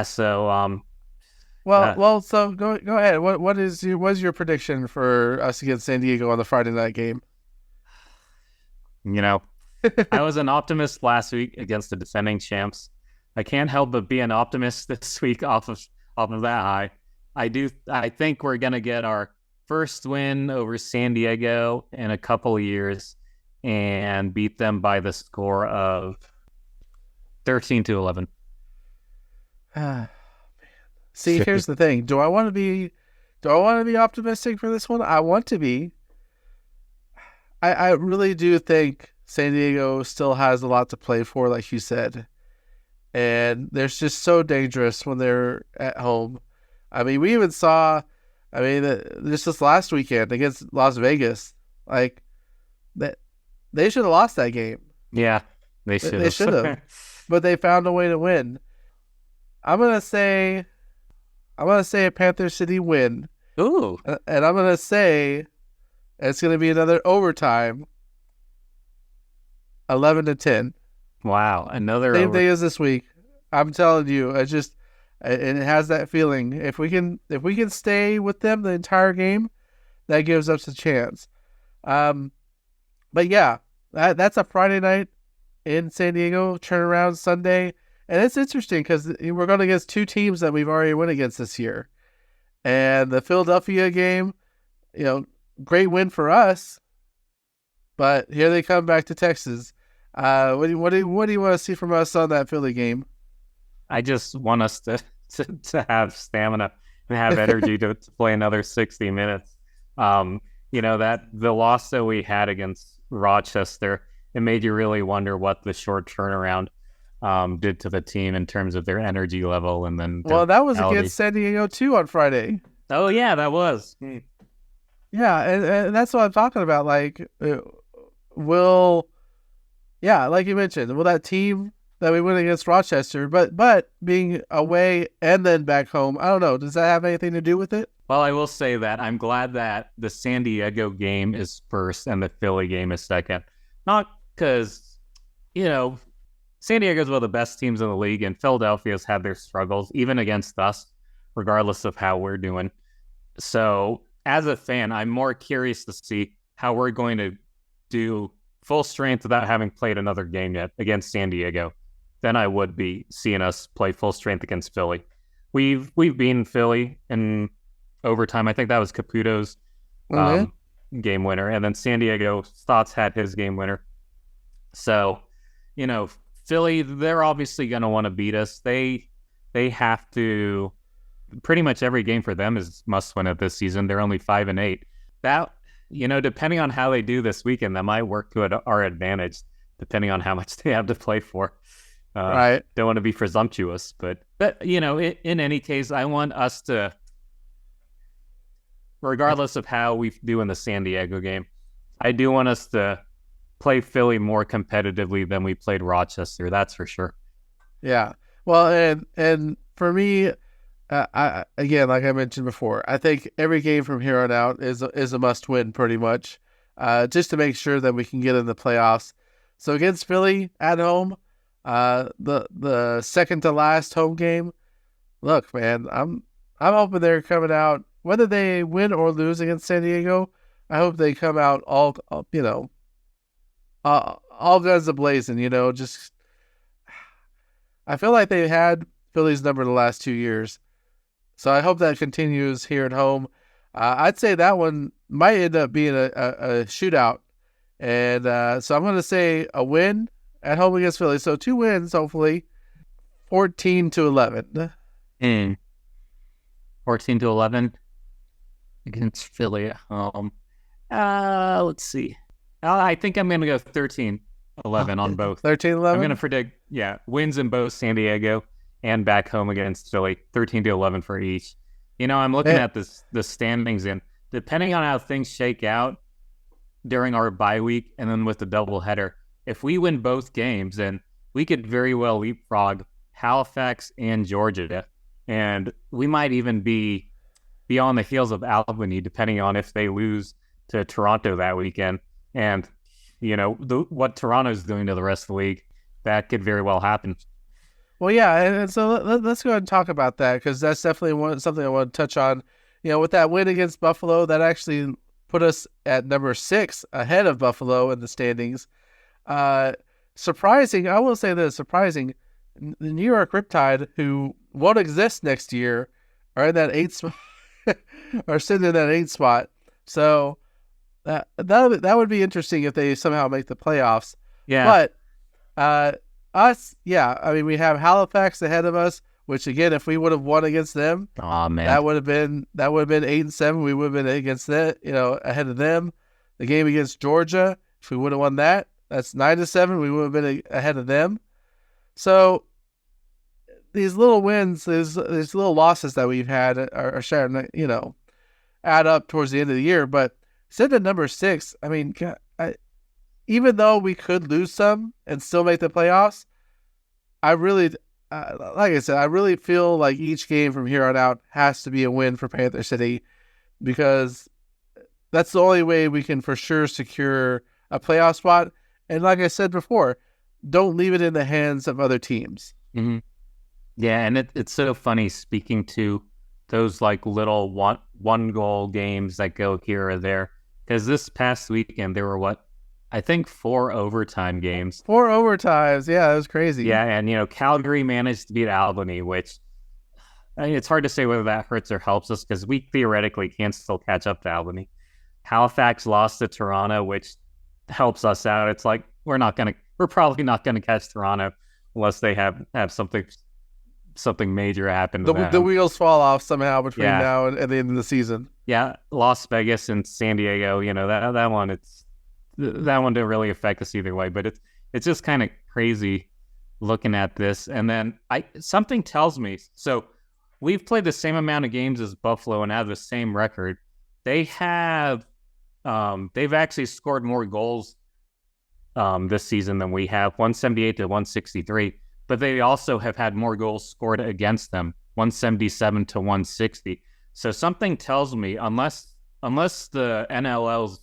So, so go ahead. What is your prediction for us against San Diego on the Friday night game? I was an optimist last week against the defending champs. I can't help but be an optimist this week off of that high. I think we're gonna get our first win over San Diego in a couple of years and beat them by the score of 13-11. See, here's the thing. Do I want to be optimistic for this one? I want to be. I really do think San Diego still has a lot to play for, like you said. And they're just so dangerous when they're at home. I mean, we even saw, this last weekend against Las Vegas, like, that they should have lost that game. Yeah, they should have. They should have. But they found a way to win. I'm gonna say a Panther City win. Ooh. And I'm gonna say it's gonna be another overtime. 11-10. Wow, another same thing as this week. I'm telling you, and it has that feeling. If we can stay with them the entire game, that gives us a chance. But yeah, That's a Friday night in San Diego, turnaround Sunday. And it's interesting because we're going against two teams that we've already went against this year. And the Philadelphia game, great win for us. But here they come back to Texas. What do you want to see from us on that Philly game? I just want us to have stamina and have energy to play another 60 minutes. That the loss that we had against Rochester, it made you really wonder what the short turnaround did to the team in terms of their energy level. And then, that was against San Diego too on Friday. Oh yeah, that was. Yeah, and that's what I'm talking about. Like, like you mentioned, will that team that we went against Rochester, but being away and then back home, I don't know. Does that have anything to do with it? Well, I will say that I'm glad that the San Diego game is first and the Philly game is second. Not because, San Diego's one of the best teams in the league, and Philadelphia's had their struggles, even against us, regardless of how we're doing. So, as a fan, I'm more curious to see how we're going to do full strength without having played another game yet against San Diego than I would be seeing us play full strength against Philly. We've beaten Philly in overtime. I think that was Caputo's game winner. And then San Diego, Stotts had his game winner. So, Philly, they're obviously going to want to beat us. They have to, pretty much every game for them is must win it this season. They're only 5-8. That, depending on how they do this weekend, that might work to our advantage, depending on how much they have to play for. Right. Don't want to be presumptuous, but in any case, I want us to, regardless of how we do in the San Diego game, I do want us to play Philly more competitively than we played Rochester. That's for sure. Yeah. Well, and for me, again, like I mentioned before, I think every game from here on out is a must win pretty much, just to make sure that we can get in the playoffs. So against Philly at home, the second to last home game, look, man, I'm hoping they're coming out, whether they win or lose against San Diego, I hope they come out all guns a-blazing, just, I feel like they had Philly's number the last 2 years. So I hope that continues here at home. I'd say that one might end up being a shootout. And so I'm going to say a win at home against Philly. So 2 wins, hopefully, 14-11. 14-11 against Philly at home. Let's see. I think I'm going to go 13-11 on both. 13-11? I'm going to predict, wins in both San Diego and back home against Philly, 13-11 for each. I'm looking at the standings, and depending on how things shake out during our bye week and then with the doubleheader, if we win both games, then we could very well leapfrog Halifax and Georgia, and we might even be on the heels of Albany, depending on if they lose to Toronto that weekend. And, what Toronto's doing to the rest of the league, that could very well happen. Well, yeah, and so let's go ahead and talk about that, because that's definitely something I want to touch on. With that win against Buffalo, that actually put us at number 6 ahead of Buffalo in the standings. Surprising, I will say this, the New York Riptide, who won't exist next year, are in that 8th spot, are sitting in that 8th spot. So that would be interesting if they somehow make the playoffs. Yeah. But us, we have Halifax ahead of us, which again, if we would have won against them, that would have been 8-7. We would have been against that, ahead of them. The game against Georgia, if we would have won that, that's 9-7. We would have been ahead of them. So these little wins, these little losses that we've had are starting to, add up towards the end of the year. But sitting at number 6, even though we could lose some and still make the playoffs, I really, like I said, I really feel like each game from here on out has to be a win for Panther City, because that's the only way we can for sure secure a playoff spot. And like I said before, don't leave it in the hands of other teams. Mm-hmm. Yeah, and it's so funny speaking to those little one goal games that go here or there, because this past weekend there were I think 4 overtime games. 4 overtimes. Yeah, that was crazy. Yeah, and Calgary managed to beat Albany, which it's hard to say whether that hurts or helps us because we theoretically can still catch up to Albany. Halifax lost to Toronto, which helps us out. It's like we're probably not gonna catch Toronto unless they have something major happen to them. The wheels fall off somehow between now and the end of the season. Yeah, Las Vegas and San Diego. That one. That one didn't really affect us either way, but it's just kind of crazy looking at this. And then something tells me so. We've played the same amount of games as Buffalo and have the same record. They have. They've actually scored more goals this season than we have, 178 to 163. But they also have had more goals scored against them, 177 to 160. So something tells me, unless the NLL's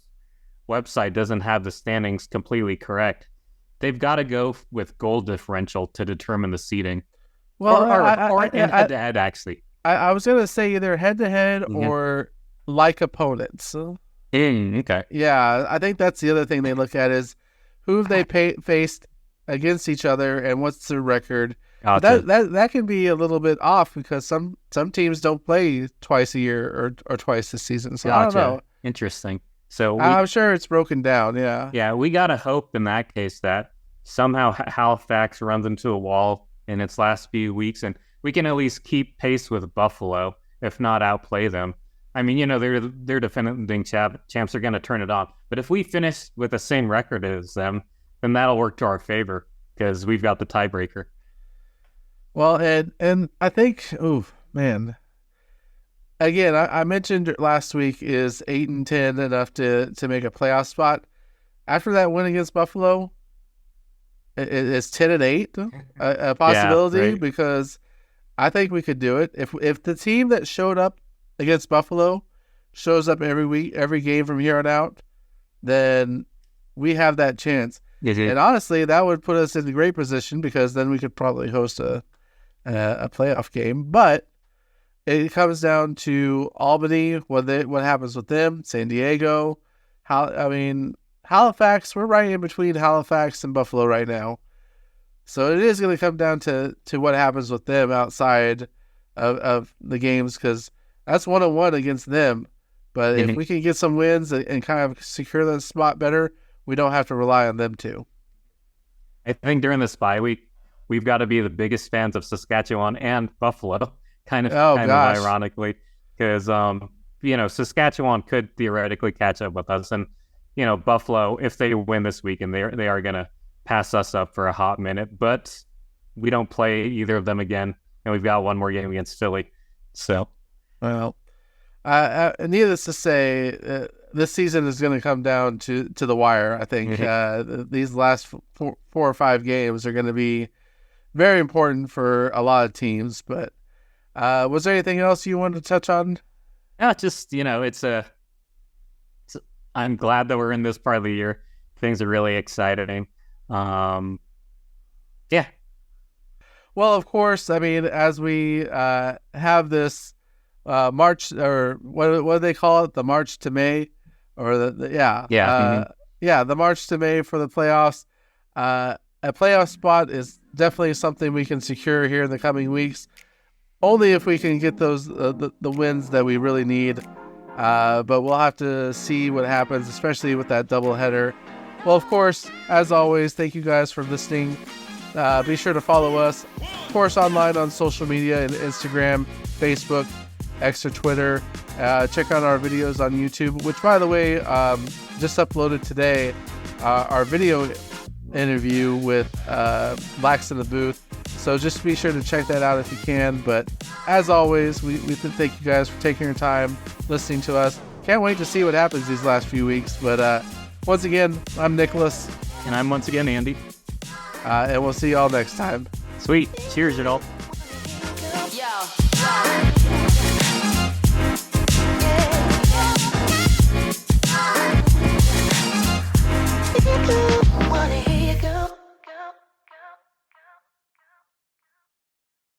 website doesn't have the standings completely correct, they've got to go with goal differential to determine the seeding. Well, or head-to-head, actually. I was going to say either head-to-head or like opponents. Okay. Yeah, I think that's the other thing they look at is who have they faced against each other and what's their record. Gotcha. That can be a little bit off because some teams don't play twice a year or twice this season. So Gotcha. I don't know. Interesting. So I'm sure it's broken down. Yeah. Yeah, we got to hope in that case that somehow Halifax runs into a wall in its last few weeks and we can at least keep pace with Buffalo, if not outplay them. I mean, they're defending champs are going to turn it on. But if we finish with the same record as them, then that'll work to our favor because we've got the tiebreaker. Well, and I think, man. Again, I mentioned last week is 8-10 enough to make a playoff spot. After that win against Buffalo, it's 10-8 a possibility right. Because I think we could do it if the team that showed up against Buffalo shows up every game from here on out, then we have that chance. Mm-hmm. And honestly, that would put us in a great position because then we could probably host a playoff game. But it comes down to Albany, what happens with them, San Diego. Halifax, we're right in between Halifax and Buffalo right now. So it is going to come down to what happens with them outside of the games because that's 1-1 against them. But if we can get some wins and kind of secure the spot better, we don't have to rely on them too. I think during this bye week, we've got to be the biggest fans of Saskatchewan and Buffalo, kind of ironically, because Saskatchewan could theoretically catch up with us, and Buffalo, if they win this weekend, they are going to pass us up for a hot minute. But we don't play either of them again, and we've got one more game against Philly. So, well, needless to say, this season is going to come down to the wire. I think these last 4 or 5 games are going to be very important for a lot of teams. But was there anything else you wanted to touch on? Yeah, just I'm glad that we're in this part of the year. Things are really exciting. Yeah. Well, of course. I mean, as we have this March, or what do they call it? The March to May, or the March to May for the playoffs. A playoff spot is definitely something we can secure here in the coming weeks. Only if we can get those the wins that we really need. But we'll have to see what happens, especially with that doubleheader. Well, of course, as always, thank you guys for listening. Be sure to follow us, of course, online on social media and Instagram, Facebook, X or Twitter. Check out our videos on YouTube, which, by the way, just uploaded today, our video interview with Lax in the Booth. So just be sure to check that out if you can. But as always, we thank you guys for taking your time listening to us. Can't wait to see what happens these last few weeks. But once again, I'm Nicholas. And I'm once again Andy. And we'll see you all next time. Sweet. Cheers, it all.